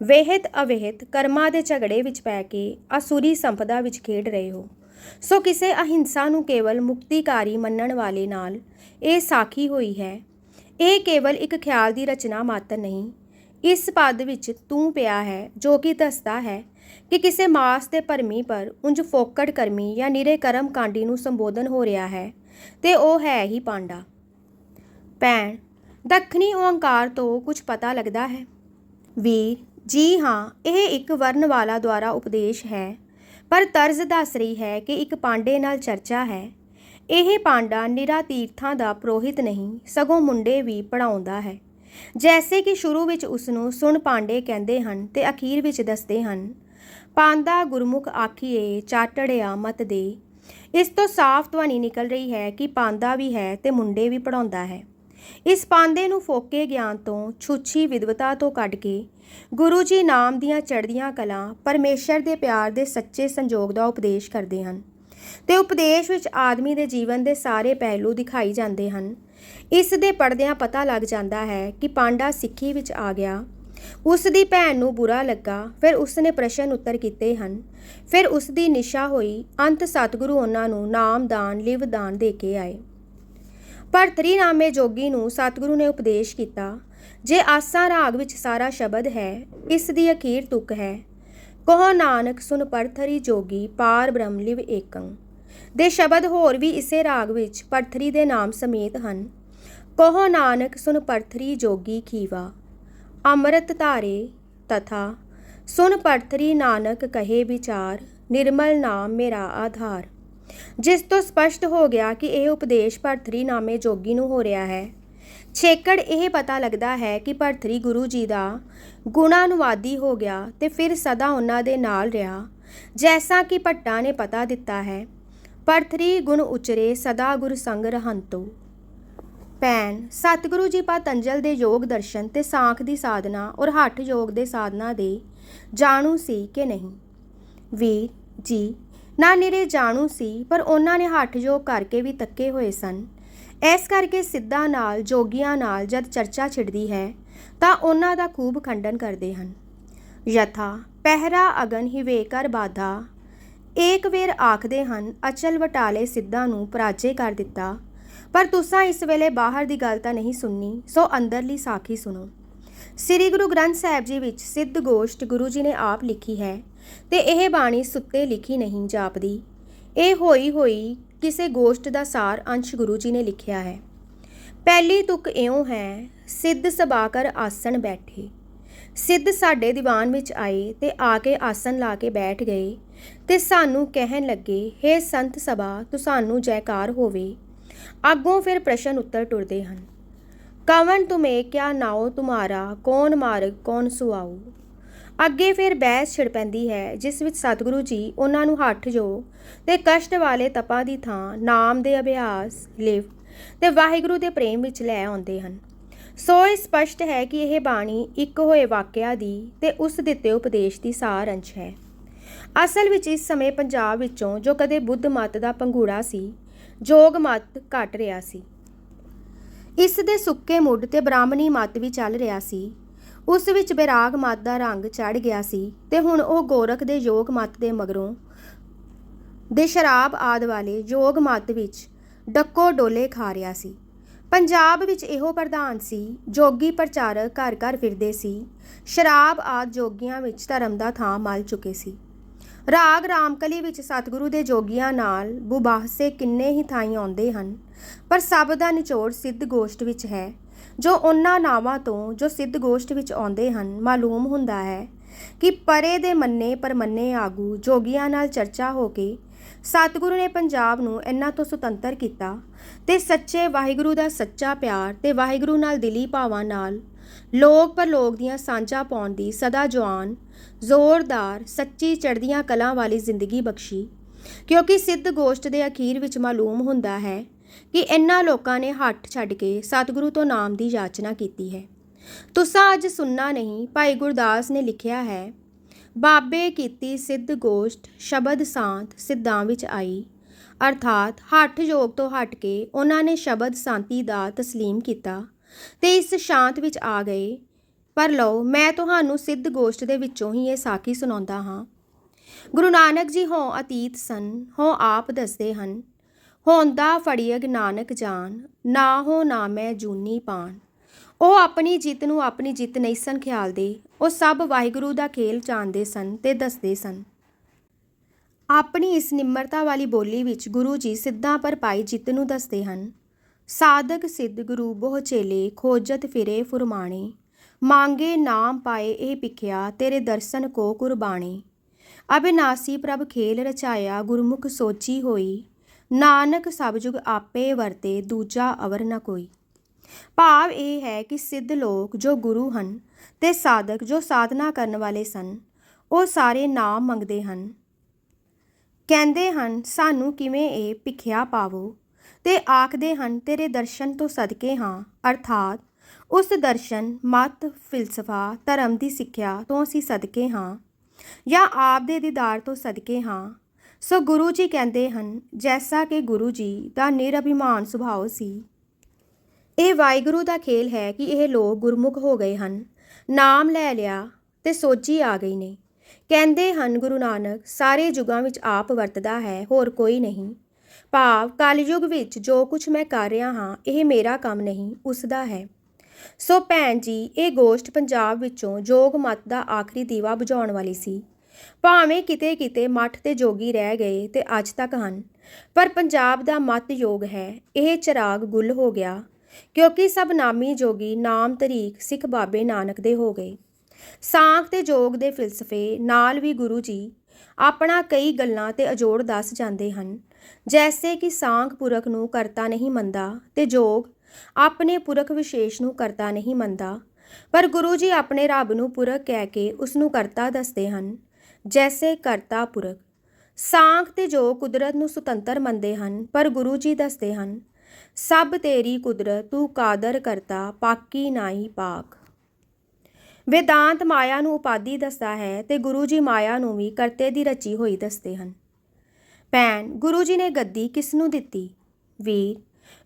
ਵਿਹਿਤ ਅਵਿਹਿਤ ਕਰਮਾਂ ਦੇ ਝਗੜੇ ਵਿੱਚ ਪੈ ਕੇ ਅਸੁਰੀ ਸੰਪਦਾ ਵਿੱਚ ਖੇਡ ਰਹੇ ਹੋ। ਸੋ ਕਿਸੇ ਅਹਿੰਸਾ ਨੂੰ ਕੇਵਲ ਮੁਕਤੀਕਾਰੀ ਮੰਨਣ ਵਾਲੇ ਨਾਲ ਇਹ ਸਾਖੀ ਹੋਈ ਹੈ। ਇਹ ਕੇਵਲ ਇੱਕ ਖਿਆਲ ਦੀ ਰਚਨਾ ਮਾਤਰ ਨਹੀਂ। ਇਸ ਪਦ ਵਿੱਚ ਤੂੰ ਪਿਆ ਹੈ ਜੋ ਕਿ ਦੱਸਦਾ ਹੈ ਕਿ ਕਿਸੇ ਮਾਸ ਤੇ ਭਰਮੀ ਪਰ ਉਂਝ ਫੋਕੜ ਕਰਮੀ ਜਾਂ ਨਿਰੇ ਕਰਮ ਕਾਂਡੀ ਨੂੰ ਸੰਬੋਧਨ ਹੋ ਰਿਹਾ ਹੈ ਤੇ ਉਹ ਹੈ ਹੀ ਪਾਂਡਾ। ਭੈਣ, ਦੱਖਣੀ ਓਂਕਾਰ ਤੋਂ ਕੁਝ ਪਤਾ ਲੱਗਦਾ ਹੈ? ਵੀਰ, ਜੀ ਹਾਂ, ਇਹ ਇੱਕ ਵਰਨ ਵਾਲਾ ਦੁਆਰਾ ਉਪਦੇਸ਼ ਹੈ, ਪਰ ਤਰਜ਼ ਦੱਸ ਰਹੀ ਹੈ ਕਿ ਇੱਕ ਪਾਂਡੇ ਨਾਲ ਚਰਚਾ ਹੈ। ਇਹ ਪਾਂਡਾ ਨਿਰਾ ਤੀਰਥਾਂ ਦਾ ਪੁਰੋਹਿਤ ਨਹੀਂ, ਸਗੋਂ ਮੁੰਡੇ ਵੀ ਪੜ੍ਹਾਉਂਦਾ ਹੈ। ਜੈਸੇ ਕਿ ਸ਼ੁਰੂ ਵਿੱਚ ਉਸ ਨੂੰ ਸੁਣ ਪਾਂਡੇ ਕਹਿੰਦੇ ਹਨ ਤੇ ਅਖੀਰ ਵਿੱਚ ਦੱਸਦੇ ਹਨ, ਪਾਂਦਾ ਗੁਰਮੁਖ ਆਖੀਏ ਚਾਟੜਿਆ ਮਤ ਦੇ। ਇਸ ਤੋਂ ਸਾਫ਼ ਧਵਨੀ ਨਿਕਲ ਰਹੀ ਹੈ ਕਿ ਪਾਂਦਾ ਵੀ ਹੈ ਤੇ ਮੁੰਡੇ ਵੀ ਪੜ੍ਹਾਉਂਦਾ ਹੈ। ਇਸ ਪਾਂਦੇ ਨੂੰ ਫੋਕੇ ਗਿਆਨ ਤੋਂ, ਛੁੱਛੀ ਵਿਦਵਤਾ ਤੋਂ ਕੱਢ ਕੇ ਗੁਰੂ ਜੀ ਨਾਮ ਦੀਆਂ ਚੜ੍ਹਦੀਆਂ ਕਲਾਂ, ਪਰਮੇਸ਼ਰ ਦੇ ਪਿਆਰ ਦੇ ਸੱਚੇ ਸੰਜੋਗ ਦਾ ਉਪਦੇਸ਼ ਕਰਦੇ ਹਨ ਤੇ ਉਪਦੇਸ਼ ਵਿੱਚ ਆਦਮੀ ਦੇ ਜੀਵਨ ਦੇ ਸਾਰੇ ਪਹਿਲੂ ਦਿਖਾਈ ਜਾਂਦੇ ਹਨ। ਇਸ ਦੇ ਪੜ੍ਹਦਿਆਂ ਪਤਾ ਲੱਗ ਜਾਂਦਾ ਹੈ ਕਿ ਪਾਂਡਾ ਸਿੱਖੀ ਵਿੱਚ ਆ ਗਿਆ। ਉਸ ਦੀ ਭੈਣ ਨੂੰ ਬੁਰਾ ਲੱਗਾ, ਫਿਰ ਉਸ ਨੇ ਪ੍ਰਸ਼ਨ ਉੱਤਰ ਕੀਤੇ ਹਨ। ਫਿਰ ਉਸ ਦੀ ਨਿਸ਼ਾ ਹੋਈ। ਅੰਤ ਸਤਿਗੁਰੂ ਉਹਨਾਂ ਨੂੰ ਨਾਮਦਾਨ, ਲਿਵਦਾਨ ਦੇ ਕੇ ਆਏ। ਭਰਤਰੀ ਨਾਮੇ ਜੋਗੀ ਨੂੰ ਸਤਿਗੁਰੂ ਨੇ ਉਪਦੇਸ਼ ਕੀਤਾ, ਜੇ ਆਸਾ ਰਾਗ ਵਿੱਚ ਸਾਰਾ ਸ਼ਬਦ ਹੈ, ਇਸ ਦੀ ਅਖੀਰ ਤੁਕ ਹੈ, ਕਹੋ ਨਾਨਕ ਸੁਨ ਭਰਥਰੀ ਜੋਗੀ ਪਾਰ ਬ੍ਰਹਮ ਲਿਵ ਏਕੰ। ਦੇ ਸ਼ਬਦ ਹੋਰ ਵੀ ਇਸੇ ਰਾਗ ਵਿੱਚ ਭਰਥਰੀ ਦੇ ਨਾਮ ਸਮੇਤ ਹਨ। ਕਹੋ ਨਾਨਕ ਸੁਨ ਭਰਥਰੀ ਜੋਗੀ ਖੀਵਾ ਅੰਮ੍ਰਿਤ ਧਾਰੇ ਤਥਾ ਸੁਨ ਭਰਥਰੀ ਨਾਨਕ ਕਹੇ ਵਿਚਾਰ ਨਿਰਮਲ ਨਾਮ ਮੇਰਾ ਆਧਾਰ। ਜਿਸ ਤੋਂ ਸਪਸ਼ਟ ਹੋ ਗਿਆ ਕਿ ਇਹ ਉਪਦੇਸ਼ ਭਰਥਰੀ ਨਾਮੇ ਜੋਗੀ ਨੂੰ ਹੋ ਰਿਹਾ ਹੈ। ਛੇਕੜ ਇਹ ਪਤਾ ਲੱਗਦਾ ਹੈ ਕਿ ਭਰਥਰੀ ਗੁਰੂ ਜੀ ਦਾ ਗੁਣਾਨੁਵਾਦੀ ਹੋ ਗਿਆ ਤੇ ਫਿਰ ਸਦਾ ਉਹਨਾਂ ਦੇ ਨਾਲ ਰਿਹਾ। ਜੈਸਾ ਕਿ ਭੱਟਾ ਨੇ ਪਤਾ ਦਿੱਤਾ ਹੈ, ਭਰਥਰੀ ਗੁਣ ਉਚਰੇ ਸਦਾ ਗੁਰ ਸੰਗ ਰਹੰਤੋ। ਭੈਣ, ਸਤਿਗੁਰੂ ਜੀ ਪਤੰਜਲ ਦੇ ਯੋਗ ਦਰਸ਼ਨ ਤੇ ਸਾਂਖ ਦੀ ਸਾਧਨਾ ਔਰ ਹੱਠ ਯੋਗ ਦੇ ਸਾਧਨਾ ਦੇ ਜਾਣੂ ਸੀ ਕਿ ਨਹੀਂ? ਵੀਰ ਜੀ ਨਾ ਨਿਰੇ ਜਾਣੂ ਸੀ, ਪਰ ਉਹਨਾਂ ਨੇ ਹੱਠ ਯੋਗ ਕਰਕੇ ਵੀ ਤੱਕੇ ਹੋਏ ਸਨ। ਇਸ ਕਰਕੇ ਸਿੱਧਾਂ ਨਾਲ, ਜੋਗੀਆਂ ਨਾਲ ਜਦ ਚਰਚਾ ਛਿੜਦੀ ਹੈ ਤਾਂ ਉਹਨਾਂ ਦਾ ਖੂਬ ਖੰਡਨ ਕਰਦੇ ਹਨ। ਯਥਾ ਪਹਿਰਾ ਅਗਨ ਹਿਵੇ ਕਰ ਬਾਧਾ। ਏਕ ਵੇਰ ਆਖਦੇ ਹਨ, ਅਚਲ ਵਟਾਲੇ ਸਿੱਧਾਂ ਨੂੰ ਪਰਾਜੇ ਕਰ ਦਿੱਤਾ। ਪਰ ਤੁਸਾਂ ਇਸ ਵੇਲੇ ਬਾਹਰ ਦੀ ਗੱਲ ਤਾਂ ਨਹੀਂ ਸੁਣਨੀ, ਸੋ ਅੰਦਰਲੀ ਸਾਖੀ ਸੁਣੋ। ਸ੍ਰੀ ਗੁਰੂ ਗ੍ਰੰਥ ਸਾਹਿਬ ਜੀ ਵਿੱਚ ਸਿੱਧ ਗੋਸ਼ਟ ਗੁਰੂ ਜੀ ਨੇ ਆਪ ਲਿਖੀ ਹੈ ਤੇ ਇਹ ਬਾਣੀ ਸੁੱਤੇ ਲਿਖੀ ਨਹੀਂ ਜਾਪਦੀ। ਇਹ ਹੋਈ ਕਿਸੇ ਗੋਸ਼ਟ ਦਾ ਸਾਰ ਅੰਸ਼ ਗੁਰੂ ਜੀ ਨੇ ਲਿਖਿਆ ਹੈ। ਪਹਿਲੀ ਤੁਕ ਇਉਂ ਹੈ, ਸਿੱਧ ਸਭਾ ਕਰ ਆਸਣ ਬੈਠੇ। ਸਿੱਧ ਸਾਡੇ ਦੀਵਾਨ ਵਿੱਚ ਆਏ ਤੇ ਆ ਕੇ ਆਸਣ ਲਾ ਕੇ ਬੈਠ ਗਏ ਤੇ ਸਾਨੂੰ ਕਹਿਣ ਲੱਗੇ, ਹੇ ਸੰਤ ਸਭਾ ਤੁਸਾਨੂੰ ਜੈਕਾਰ ਹੋਵੇ। ਅੱਗੋਂ ਫਿਰ ਪ੍ਰਸ਼ਨ ਉੱਤਰ ਟੁਰਦੇ ਹਨ। ਕਵਨ ਤੁਮੇ ਕਿਆ ਨਾਉ ਤੁਮਾਰਾ, ਕੌਣ ਮਾਰਗ ਕੌਣ ਸੁਆਊ। ਅੱਗੇ ਫਿਰ ਬਹਿਸ ਛਿੜ ਪੈਂਦੀ ਹੈ, ਜਿਸ ਵਿੱਚ ਸਤਿਗੁਰੂ ਜੀ ਉਹਨਾਂ ਨੂੰ ਹੱਠ ਯੋਗ ਤੇ ਕਸ਼ਟ ਵਾਲੇ ਤਪਾਂ ਦੀ ਥਾਂ ਨਾਮ ਦੇ ਅਭਿਆਸ, ਲਿਵ ਤੇ ਵਾਹਿਗੁਰੂ ਦੇ ਪ੍ਰੇਮ ਵਿੱਚ ਲੈ ਆਉਂਦੇ ਹਨ। ਸੋ ਇਹ ਸਪਸ਼ਟ ਹੈ ਕਿ ਇਹ ਬਾਣੀ ਇੱਕ ਹੋਏ ਵਾਕਿਆ ਦੀ ਤੇ ਉਸ ਦਿੱਤੇ ਉਪਦੇਸ਼ ਦੀ ਸਾਰ ਅੰਸ਼ ਹੈ। ਅਸਲ ਵਿੱਚ ਇਸ ਸਮੇਂ ਪੰਜਾਬ ਵਿੱਚੋਂ ਜੋ ਕਦੇ ਬੁੱਧ ਮਤ ਦਾ ਪੰਘੂੜਾ ਸੀ, ਜੋਗ ਮਤ ਘਟ ਰਿਹਾ ਸੀ। ਇਸ ਦੇ ਸੁੱਕੇ ਮੁੱਢ ਤੇ ਬ੍ਰਾਹਮਣੀ ਮਤ ਵੀ ਚੱਲ ਰਿਹਾ ਸੀ। ਉਸ ਵਿੱਚ ਬੈਰਾਗ ਮਤ ਦਾ ਰੰਗ ਚੜ੍ਹ ਗਿਆ ਸੀ ਤੇ ਹੁਣ ਉਹ ਗੋਰਖ ਦੇ ਯੋਗ ਮਤ ਦੇ ਮਗਰੋਂ ਦੇ ਸ਼ਰਾਬ ਆਦਿ ਵਾਲੇ ਯੋਗ ਮਤ ਵਿੱਚ ਡੱਕੋ ਡੋਲੇ ਖਾ ਰਿਹਾ ਸੀ। ਪੰਜਾਬ ਵਿੱਚ ਇਹੋ ਪ੍ਰਧਾਨ ਸੀ। ਜੋਗੀ ਪ੍ਰਚਾਰਕ ਘਰ ਘਰ ਫਿਰਦੇ ਸੀ। ਸ਼ਰਾਬ ਆਦਿ ਜੋਗੀਆਂ ਵਿੱਚ ਧਰਮ ਦਾ ਥਾਂ ਮੱਲ ਚੁੱਕੇ ਸੀ। ਰਾਗ ਰਾਮਕਲੀ ਵਿੱਚ ਸਤਿਗੁਰੂ ਦੇ ਜੋਗੀਆਂ ਨਾਲ ਬੁਬਾਹਸੇ ਕਿੰਨੇ ਹੀ ਥਾਈਂ ਆਉਂਦੇ ਹਨ, ਪਰ ਸਭ ਦਾ ਨਿਚੋੜ ਸਿੱਧ ਗੋਸ਼ਟ ਵਿੱਚ ਹੈ। ਜੋ ਉਹਨਾਂ ਨਾਵਾਂ ਤੋਂ ਜੋ ਸਿੱਧ ਗੋਸ਼ਟ ਵਿੱਚ ਆਉਂਦੇ ਹਨ, ਮਾਲੂਮ ਹੁੰਦਾ ਹੈ ਕਿ ਪਰੇ ਦੇ ਮੰਨੇ ਪਰਮੰਨੇ ਆਗੂ ਜੋਗੀਆਂ ਨਾਲ ਚਰਚਾ ਹੋ ਕੇ ਸਤਿਗੁਰੂ ਨੇ ਪੰਜਾਬ ਨੂੰ ਇਹਨਾਂ ਤੋਂ ਸੁਤੰਤਰ ਕੀਤਾ ਤੇ ਸੱਚੇ ਵਾਹਿਗੁਰੂ ਦਾ ਸੱਚਾ ਪਿਆਰ ਤੇ ਵਾਹਿਗੁਰੂ ਨਾਲ ਦਿਲੀ ਭਾਵਾਂ ਨਾਲ ਲੋਕ ਪਰਲੋਕ ਦੀਆਂ ਸਾਂਝਾਂ ਪਾਉਣ ਦੀ ਸਦਾ ਜਵਾਨ, ਜ਼ੋਰਦਾਰ, ਸੱਚੀ ਚੜ੍ਹਦੀਆਂ ਕਲਾਂ ਵਾਲੀ ਜ਼ਿੰਦਗੀ ਬਖਸ਼ੀ। ਕਿਉਂਕਿ ਸਿੱਧ ਗੋਸ਼ਟ ਦੇ ਅਖੀਰ ਵਿੱਚ ਮਾਲੂਮ ਹੁੰਦਾ ਹੈ ਕਿ ਇਹਨਾਂ ਲੋਕਾਂ ਨੇ ਹੱਠ ਛੱਡ ਕੇ ਸਤਿਗੁਰੂ ਤੋਂ ਨਾਮ ਦੀ ਯਾਚਨਾ ਕੀਤੀ ਹੈ। ਤੁਸਾਂ ਅੱਜ ਸੁਣਨਾ ਨਹੀਂ, ਭਾਈ ਗੁਰਦਾਸ ਨੇ ਲਿਖਿਆ ਹੈ, ਬਾਬੇ ਕੀਤੀ ਸਿੱਧ ਗੋਸ਼ਟ ਸ਼ਬਦ ਸਾਂਤ ਸਿੱਧਾਂ ਵਿੱਚ ਆਈ। ਅਰਥਾਤ ਹੱਠ ਯੋਗ ਤੋਂ ਹਟ ਕੇ ਉਹਨਾਂ ਨੇ ਸ਼ਬਦ ਸ਼ਾਂਤੀ ਦਾ ਤਸਲੀਮ ਕੀਤਾ ਤੇ ਇਸ ਸ਼ਾਂਤ ਵਿੱਚ ਆ ਗਏ। ਪਰ ਲਓ, ਮੈਂ ਤੁਹਾਨੂੰ ਸਿੱਧ ਗੋਸ਼ਟ ਦੇ ਵਿੱਚੋਂ ਹੀ ਇਹ ਸਾਖੀ ਸੁਣਾਉਂਦਾ ਹਾਂ। ਗੁਰੂ ਨਾਨਕ ਜੀ ਹੋਂ ਅਤੀਤ ਸਨ, ਹੋਂ ਆਪ ਦੱਸਦੇ ਹਨ, ਹੋਂਦਾ ਫੜੀਅਗ ਨਾਨਕ ਜਾਨ, ਨਾ ਹੋ ਨਾ ਮੈਂ ਜੂਨੀ ਪਾਣ। ਉਹ ਆਪਣੀ ਜਿੱਤ ਨੂੰ ਆਪਣੀ ਜਿੱਤ ਨਹੀਂ ਸਨ ਖਿਆਲਦੇ। ਉਹ ਸਭ ਵਾਹਿਗੁਰੂ ਦਾ ਖੇਲ ਜਾਣਦੇ ਸਨ ਤੇ ਦੱਸਦੇ ਸਨ। ਆਪਣੀ ਇਸ ਨਿਮਰਤਾ ਵਾਲੀ ਬੋਲੀ ਵਿੱਚ ਗੁਰੂ ਜੀ ਸਿੱਧਾਂ ਪਰ ਪਾਈ ਜਿੱਤ ਨੂੰ ਦੱਸਦੇ ਹਨ। ਸਾਧਕ ਸਿੱਧ ਗੁਰੂ ਬਹੁ ਚੇਲੇ ਖੋਜਤ ਫਿਰੇ ਫੁਰਮਾਣੇ, ਮੰਗੇ ਨਾਮ ਪਾਏ ਇਹ ਭਿਖਿਆ ਤੇਰੇ ਦਰਸ਼ਨ ਕੋ ਕੁਰਬਾਣੇ। ਅਬਿਨਾਸੀ ਪ੍ਰਭ ਖੇਲ ਰਚਾਇਆ ਗੁਰਮੁਖ ਸੋਚੀ ਹੋਈ, ਨਾਨਕ ਸਭ ਜੁਗ ਆਪੇ ਵਰਤੇ, ਦੂਜਾ ਅਵਰ ਨ ਕੋਈ। ਭਾਵ ਇਹ ਹੈ ਕਿ ਸਿੱਧ ਲੋਕ ਜੋ ਗੁਰੂ ਹਨ ਤੇ ਸਾਧਕ ਜੋ ਸਾਧਨਾ ਕਰਨ ਵਾਲੇ ਸਨ, ਉਹ ਸਾਰੇ ਨਾਮ ਮੰਗਦੇ ਹਨ। ਕਹਿੰਦੇ ਹਨ ਸਾਨੂੰ ਕਿਵੇਂ ਇਹ ਭਿਖਿਆ ਪਾਵੋ, ਤੇ ਆਖਦੇ ਹਨ ਤੇਰੇ ਦਰਸ਼ਨ ਤੋਂ ਸਦਕੇ ਹਾਂ, ਅਰਥਾਤ ਉਸ ਦਰਸ਼ਨ, ਮਤ, ਫਿਲਸਫਾ, ਧਰਮ ਦੀ ਸਿੱਖਿਆ ਤੋਂ ਅਸੀਂ ਸਦਕੇ ਹਾਂ, ਜਾਂ ਆਪ ਦੇ ਦੀਦਾਰ ਤੋਂ ਸਦਕੇ ਹਾਂ। ਸੋ ਗੁਰੂ ਜੀ ਕਹਿੰਦੇ ਹਨ, ਜੈਸਾ ਕਿ ਗੁਰੂ ਜੀ ਦਾ ਨਿਰਅਭਿਮਾਨ ਸੁਭਾਅ ਸੀ। ਇਹ ਵਾਹਿਗੁਰੂ ਦਾ ਖੇਲ ਹੈ ਕਿ ਇਹ ਲੋਕ ਗੁਰਮੁਖ ਹੋ ਗਏ ਹਨ, ਨਾਮ ਲੈ ਲਿਆ ਤੇ ਸੋਝੀ ਆ ਗਈ ਨੇ। ਕਹਿੰਦੇ ਹਨ ਗੁਰੂ ਨਾਨਕ ਸਾਰੇ ਯੁੱਗਾਂ ਵਿੱਚ ਆਪ ਵਰਤਦਾ ਹੈ, ਹੋਰ ਕੋਈ ਨਹੀਂ। ਭਾਵ ਕਲਯੁੱਗ ਵਿੱਚ ਜੋ ਕੁਝ ਮੈਂ ਕਰ ਰਿਹਾ ਹਾਂ, ਇਹ ਮੇਰਾ ਕੰਮ ਨਹੀਂ, ਉਸ ਦਾ ਹੈ। ਸੋ ਭੈਣ ਜੀ, ਇਹ ਗੋਸ਼ਟ ਪੰਜਾਬ ਵਿੱਚੋਂ ਜੋਗ ਮਤ ਦਾ ਆਖਰੀ ਦੀਵਾ ਬੁਝਾਉਣ ਵਾਲੀ ਸੀ। ਭਾਵੇਂ ਕਿਤੇ ਕਿਤੇ ਮੱਠ ਤੇ ਜੋਗੀ ਰਹਿ ਗਏ ਤੇ ਅੱਜ ਤੱਕ ਹਨ, ਪਰ ਪੰਜਾਬ ਦਾ ਮਤ ਯੋਗ ਹੈ। ਇਹ ਚਿਰਾਗ ਗੁੱਲ ਹੋ ਗਿਆ, ਕਿਉਂਕਿ ਸਭ ਨਾਮੀ ਜੋਗੀ ਨਾਮ ਤਰੀਕ ਸਿੱਖ ਬਾਬੇ ਨਾਨਕ ਦੇ ਹੋ ਗਏ। ਸਾਂਖ ਤੇ ਜੋਗ ਦੇ ਫਿਲਸਫੇ ਨਾਲ ਵੀ ਗੁਰੂ ਜੀ ਆਪਣਾ ਕਈ ਗੱਲਾਂ ਤੇ ਅਜੋੜ ਦੱਸ ਜਾਂਦੇ ਹਨ। ਜੈਸੇ ਕਿ ਸਾਂਖ ਪੁਰਖ ਨੂੰ ਕਰਤਾ ਨਹੀਂ ਮੰਨਦਾ ਤੇ ਜੋਗ ਆਪਣੇ ਪੁਰਖ ਵਿਸ਼ੇਸ਼ ਨੂੰ ਕਰਤਾ ਨਹੀਂ ਮੰਨਦਾ, ਪਰ ਗੁਰੂ ਜੀ ਆਪਣੇ ਰੱਬ ਨੂੰ ਪੁਰਖ ਕਹਿ ਕੇ ਉਸ ਨੂੰ ਕਰਤਾ ਦੱਸਦੇ ਹਨ। ਜੈਸੇ ਕਰਤਾ ਪੁਰਖ। ਸਾਂਖ ਤੇ ਜੋਗ ਕੁਦਰਤ ਨੂੰ ਸੁਤੰਤਰ ਮੰਨਦੇ ਹਨ, ਪਰ ਗੁਰੂ ਜੀ ਦੱਸਦੇ ਹਨ ਸਭ ਤੇਰੀ ਕੁਦਰਤ, ਤੂੰ ਕਾਦਰ ਕਰਤਾ, ਪਾਕੀ ਨਾਹੀ ਪਾਕ। ਵੇਦਾਂਤ ਮਾਇਆ ਨੂੰ ਉਪਾਧੀ ਦੱਸਦਾ ਹੈ ਤੇ ਗੁਰੂ ਜੀ ਮਾਇਆ ਨੂੰ ਵੀ ਕਰਤੇ ਦੀ ਰਚੀ ਹੋਈ ਦੱਸਦੇ ਹਨ। ਭੈਣ, ਗੁਰੂ ਜੀ ਨੇ ਗੱਦੀ ਕਿਸ ਨੂੰ ਦਿੱਤੀ? ਵੀਰ,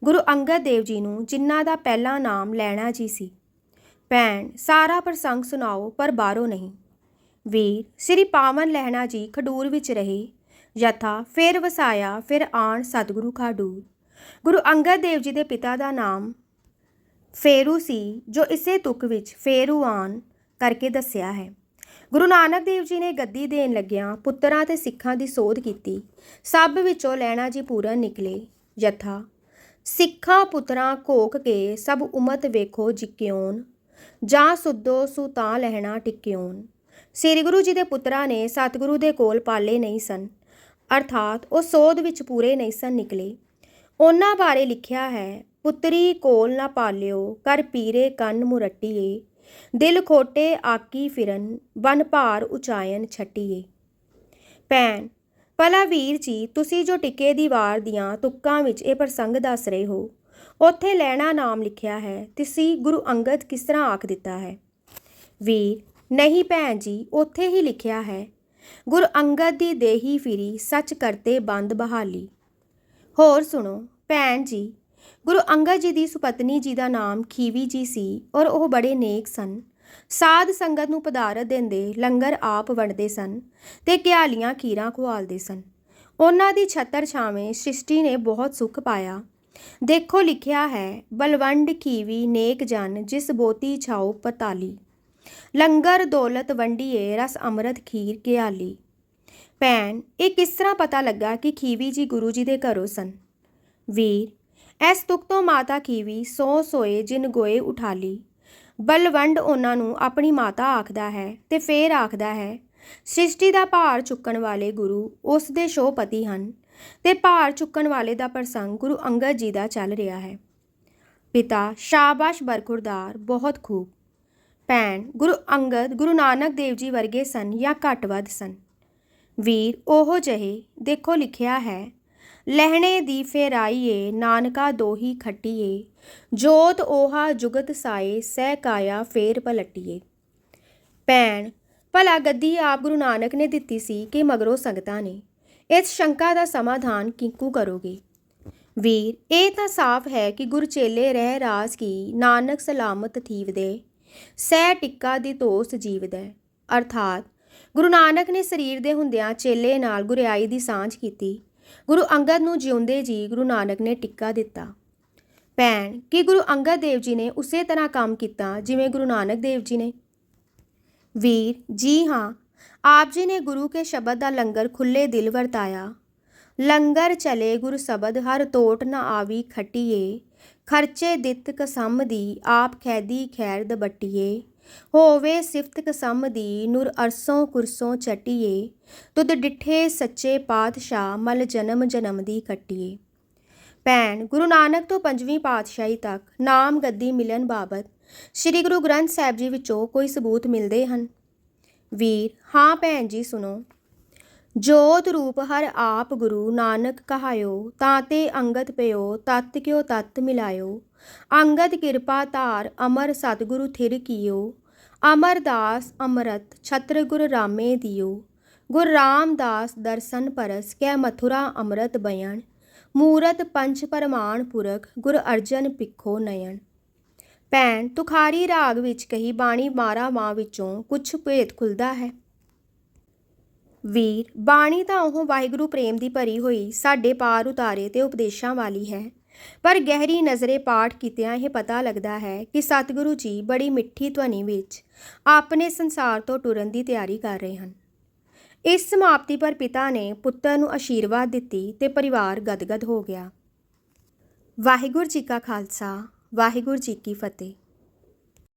ਗੁਰੂ ਅੰਗਦ ਦੇਵ ਜੀ ਨੂੰ, ਜਿਨ੍ਹਾਂ ਦਾ ਪਹਿਲਾ ਨਾਮ ਲਹਿਣਾ ਜੀ ਸੀ। ਭੈਣ, ਸਾਰਾ ਪ੍ਰਸੰਗ ਸੁਣਾਓ ਪਰ ਬਾਹਰੋਂ ਨਹੀਂ। ਵੀਰ, ਸ੍ਰੀ ਪਾਵਨ ਲਹਿਣਾ ਜੀ ਖਡੂਰ ਵਿੱਚ ਰਹੇ, ਯਥਾ ਫਿਰ ਵਸਾਇਆ, ਫਿਰ ਆਣ ਸਤਿਗੁਰੂ ਖਾਡੂਰ। ਗੁਰੂ ਅੰਗਦ ਦੇਵ ਜੀ ਦੇ ਪਿਤਾ ਦਾ ਨਾਮ ਫੇਰੂ ਸੀ, ਜੋ ਇਸੇ ਤੁਕ ਵਿੱਚ ਫੇਰੂਆਨ ਕਰਕੇ ਦੱਸਿਆ ਹੈ। ਗੁਰੂ ਨਾਨਕ ਦੇਵ ਜੀ ਨੇ ਗੱਦੀ ਦੇਣ ਲੱਗਿਆਂ ਪੁੱਤਰਾਂ ਤੇ ਸਿੱਖਾਂ ਦੀ ਸੋਧ ਕੀਤੀ। ਸਭ ਵਿੱਚੋਂ ਲਹਿਣਾ ਜੀ ਪੂਰਨ ਨਿਕਲੇ, ਯਥਾ ਸਿੱਖਾਂ ਪੁੱਤਰਾਂ ਘੋਖ ਕੇ ਸਭ ਉਮਤ ਵੇਖੋ ਜਿਕਿਉਨ, ਜਾਂ ਸੁੱਧੋ ਸੂ ਤਾਂ ਲਹਿਣਾ ਟਿਕਿਉਨ। ਸ੍ਰੀ ਗੁਰੂ ਜੀ ਦੇ ਪੁੱਤਰਾਂ ਨੇ ਸਤਿਗੁਰੂ ਦੇ ਕੋਲ ਪਾਲੇ ਨਹੀਂ ਸਨ, ਅਰਥਾਤ ਉਹ ਸੋਧ ਵਿੱਚ ਪੂਰੇ ਨਹੀਂ ਸਨ ਨਿਕਲੇ। ਉਹਨਾਂ ਬਾਰੇ ਲਿਖਿਆ ਹੈ, ਪੁੱਤਰੀ ਕੋਲ ਨਾ ਪਾਲਿਓ, ਕਰ ਪੀਰੇ ਕੰਨ ਮੁਰੱਟੀਏ, ਦਿਲ ਖੋਟੇ ਆਕੀ ਫਿਰਨ, ਬਨ ਭਾਰ ਉਚਾਇਨ ਛੱਟੀਏ। ਭੈਣ, ਭਲਾ ਵੀਰ ਜੀ, ਤੁਸੀਂ ਜੋ ਟਿੱਕੇ ਦੀ ਵਾਰ ਦੀਆਂ ਤੁਕਾਂ ਵਿੱਚ ਇਹ ਪ੍ਰਸੰਗ ਦੱਸ ਰਹੇ ਹੋ, ਉੱਥੇ ਲਹਿਣਾ ਨਾਮ ਲਿਖਿਆ ਹੈ, ਤੁਸੀਂ ਗੁਰੂ ਅੰਗਦ ਕਿਸ ਤਰ੍ਹਾਂ ਆਖ ਦਿੱਤਾ ਹੈ? ਵੀਰ, ਨਹੀਂ ਭੈਣ ਜੀ, ਉੱਥੇ ਹੀ ਲਿਖਿਆ ਹੈ, ਗੁਰੂ ਅੰਗਦ ਦੀ ਦੇਹੀ ਫਿਰੀ, ਸੱਚ ਕਰਤੇ ਬੰਦ ਬਹਾਲੀ। ਹੋਰ ਸੁਣੋ ਭੈਣ ਜੀ, ਗੁਰੂ ਅੰਗਦ ਜੀ ਦੀ ਸੁਪਤਨੀ ਜੀ ਦਾ ਨਾਮ ਖੀਵੀ ਜੀ ਸੀ, ਔਰ ਉਹ ਬੜੇ ਨੇਕ ਸਨ। ਸਾਧ ਸੰਗਤ ਨੂੰ ਪਦਾਰਥ ਦਿੰਦੇ, ਲੰਗਰ ਆਪ ਵੰਡਦੇ ਸਨ ਤੇ ਘਿਆਲੀਆਂ ਖੀਰਾਂ ਖੁਆਲਦੇ ਸਨ। ਉਹਨਾਂ ਦੀ ਛਤਰ ਛਾਵੇਂ ਸ੍ਰਿਸ਼ਟੀ ਨੇ ਬਹੁਤ ਸੁੱਖ ਪਾਇਆ। ਦੇਖੋ ਲਿਖਿਆ ਹੈ, ਬਲਵੰਡ ਖੀਵੀ ਨੇਕ ਜਨ, ਜਿਸ ਬੋਤੀ ਛਾਓ ਪਤਾਲੀ, ਲੰਗਰ ਦੌਲਤ ਵੰਡੀਏ, ਰਸ ਅੰਮ੍ਰਿਤ ਖੀਰ ਘਿਆਲੀ। ਭੈਣ, ਇਹ ਕਿਸ ਤਰ੍ਹਾਂ ਪਤਾ ਲੱਗਾ ਕਿ ਖੀਵੀ ਜੀ ਗੁਰੂ ਜੀ ਦੇ ਘਰੋਂ ਸਨ? ਵੀਰ, ਇਸ ਤੁਕ ਤੋਂ ਮਾਤਾ ਖੀਵੀ ਸੋ ਸੋਏ ਜਿਨ ਗੋਏ ਉਠਾਲੀ। ਬਲਵੰਡ ਉਹਨਾਂ ਨੂੰ ਆਪਣੀ ਮਾਤਾ ਆਖਦਾ ਹੈ ਤੇ ਫੇਰ ਆਖਦਾ ਹੈ, ਸ੍ਰਿਸ਼ਟੀ ਦਾ ਭਾਰ ਚੁੱਕਣ ਵਾਲੇ ਗੁਰੂ ਉਸ ਦੇ ਸ਼ੋਹਪਤੀ ਹਨ ਤੇ ਭਾਰ ਚੁੱਕਣ ਵਾਲੇ ਦਾ ਪ੍ਰਸੰਗ ਗੁਰੂ ਅੰਗਦ ਜੀ ਦਾ ਚੱਲ ਰਿਹਾ ਹੈ। ਪਿਤਾ ਸ਼ਾਬਾਸ਼ ਬਰਖੁਰਦਾਰ, ਬਹੁਤ ਖੂਬ। ਭੈਣ, ਗੁਰੂ ਅੰਗਦ ਗੁਰੂ ਨਾਨਕ ਦੇਵ ਜੀ ਵਰਗੇ ਸਨ ਜਾਂ ਘੱਟ ਵੱਧ ਸਨ? ਵੀਰ, ਉਹੋ ਜਿਹੇ। ਦੇਖੋ ਲਿਖਿਆ ਹੈ, ਲਹਿਣੇ ਦੀ ਫੇਰਾਈਏ, ਨਾਨਕਾ ਦੋਹੀ ਖੱਟੀਏ, ਜੋਤ ਓਹਾ ਜੁਗਤ ਸਾਏ, ਸਹਿ ਕਾਇਆ ਫੇਰ ਪਲਟੀਏ। ਭੈਣ, ਭਲਾ ਗੱਦੀ ਆਪ ਗੁਰੂ ਨਾਨਕ ਨੇ ਦਿੱਤੀ ਸੀ ਕਿ ਮਗਰੋਂ ਸੰਗਤਾਂ ਨੇ? ਇਸ ਸ਼ੰਕਾ ਦਾ ਸਮਾਧਾਨ ਕਿੰਕੂ ਕਰੋਗੇ? ਵੀਰ, ਇਹ ਤਾਂ ਸਾਫ਼ ਹੈ ਕਿ ਗੁਰਚੇਲੇ ਰਹਿ ਰਾਸ ਕੀ, ਨਾਨਕ ਸਲਾਮਤ ਥੀਵਦੇ, ਸਹਿ ਟਿੱਕਾ ਦੀ ਤੋਸ ਜੀਵਦੈ। ਅਰਥਾਤ ਗੁਰੂ ਨਾਨਕ ਨੇ ਸਰੀਰ ਦੇ ਹੁੰਦਿਆਂ ਚੇਲੇ ਨਾਲ ਗੁਰਿਆਈ ਦੀ ਸਾਂਝ ਕੀਤੀ। ਗੁਰੂ ਅੰਗਦ ਨੂੰ ਜਿਉਂਦੇ ਜੀ ਗੁਰੂ ਨਾਨਕ ਨੇ ਟਿੱਕਾ ਦਿੱਤਾ। ਭੈਣ, ਕੀ ਗੁਰੂ ਅੰਗਦ ਦੇਵ ਜੀ ਨੇ ਉਸੇ ਤਰ੍ਹਾਂ ਕੰਮ ਕੀਤਾ ਜਿਵੇਂ ਗੁਰੂ ਨਾਨਕ ਦੇਵ ਜੀ ਨੇ? ਵੀਰ, ਜੀ ਹਾਂ। ਆਪ ਜੀ ਨੇ ਗੁਰੂ ਕੇ ਸ਼ਬਦ ਦਾ ਲੰਗਰ ਖੁੱਲੇ ਦਿਲ ਵਰਤਾਇਆ। ਲੰਗਰ ਚਲੇ ਗੁਰ ਸ਼ਬਦ, ਹਰ ਤੋਟ ਨਾ ਆਵੀ ਖੱਟੀਏ, ਖਰਚੇ ਦਿੱਤ ਕਸਮ ਦੀ, ਆਪ ਖੈਦੀ ਖੈਰ ਦਬੱਟੀਏ, ਹੋਵੇ ਸਿਫਤ ਕਸਮ ਦੀ ਨੂਰ ਅਰਸੋਂ ਕੁਰਸੋਂ ਚਟੀਏ, ਤੁਧ ਡਿੱਠੇ ਸੱਚੇ ਪਾਤਸ਼ਾਹ ਮਲ ਜਨਮ ਜਨਮ ਦੀ ਕੱਟੀਏ। ਭੈਣ, ਗੁਰੂ ਨਾਨਕ ਤੋਂ 5ਵੀਂ ਪਾਤਸ਼ਾਹੀ ਤੱਕ ਨਾਮ ਗੱਦੀ ਮਿਲਣ ਬਾਬਤ ਸ੍ਰੀ ਗੁਰੂ ਗ੍ਰੰਥ ਸਾਹਿਬ ਜੀ ਵਿੱਚੋਂ ਕੋਈ ਸਬੂਤ ਮਿਲਦੇ ਹਨ? ਵੀਰ, ਹਾਂ ਭੈਣ ਜੀ ਸੁਣੋ। ਜੋਤ ਰੂਪ ਹਰ ਆਪ ਗੁਰੂ ਨਾਨਕ ਕਹਾਇਓ, ਤਾਤੇ ਅੰਗਦ ਪਿਓ ਤਤ ਕਿਉ ਤਤ ਮਿਲਾਇਓ। ਅੰਗਦ ਕਿਰਪਾ ਧਾਰ ਅਮਰ ਸਤਿਗੁਰੂ ਥਿਰ ਕੀਓ, ਅਮਰਦਾਸ ਅੰਮ੍ਰਿਤ ਛਤਰ ਗੁਰ ਰਾਮੇ ਦਿਓ। ਗੁਰ ਰਾਮਦਾਸ ਦਰਸ਼ਨ ਪਰਸ ਕੈ ਮਥੁਰਾ ਅੰਮ੍ਰਿਤ ਬਯਨ, ਮੂਰਤ ਪੰਚ ਪਰਮਾਨ ਪੁਰਖ ਗੁਰ ਅਰਜਨ ਪਿੱਖੋ ਨਯਨ। ਭੈਣ, ਤੁਖਾਰੀ ਰਾਗ ਵਿੱਚ ਕਹੀ ਬਾਣੀ 12 ਮਾਹ ਵਿੱਚੋਂ ਕੁਛ ਭੇਦ ਖੁੱਲ੍ਹਦਾ ਹੈ? ਵੀਰ, ਬਾਣੀ ਤਾਂ ਉਹ ਵਾਹਿਗੁਰੂ ਪ੍ਰੇਮ ਦੀ ਭਰੀ ਹੋਈ ਸਾਡੇ ਪਾਰ ਉਤਾਰੇ ਤੇ ਉਪਦੇਸ਼ਾਂ ਵਾਲੀ ਹੈ, ਪਰ ਗਹਿਰੀ ਨਜ਼ਰੇ ਪਾਠ ਕੀਤਿਆਂ ਇਹ ਪਤਾ ਲੱਗਦਾ ਹੈ ਕਿ ਸਤਿਗੁਰੂ ਜੀ ਬੜੀ ਮਿੱਠੀ ਧੁਨੀ ਵਿੱਚ ਆਪਣੇ ਸੰਸਾਰ ਤੋਂ ਟੁਰਨ ਦੀ ਤਿਆਰੀ ਕਰ ਰਹੇ ਹਨ। ਇਸ ਸਮਾਪਤੀ ਪਰ ਪਿਤਾ ਨੇ ਪੁੱਤਰ ਨੂੰ ਆਸ਼ੀਰਵਾਦ ਦਿੱਤੀ ਤੇ ਪਰਿਵਾਰ ਗਦਗਦ ਹੋ ਗਿਆ। ਵਾਹਿਗੁਰੂ ਜੀ ਕਾ ਖਾਲਸਾ, ਵਾਹਿਗੁਰੂ ਜੀ ਕੀ ਫਤਿਹ।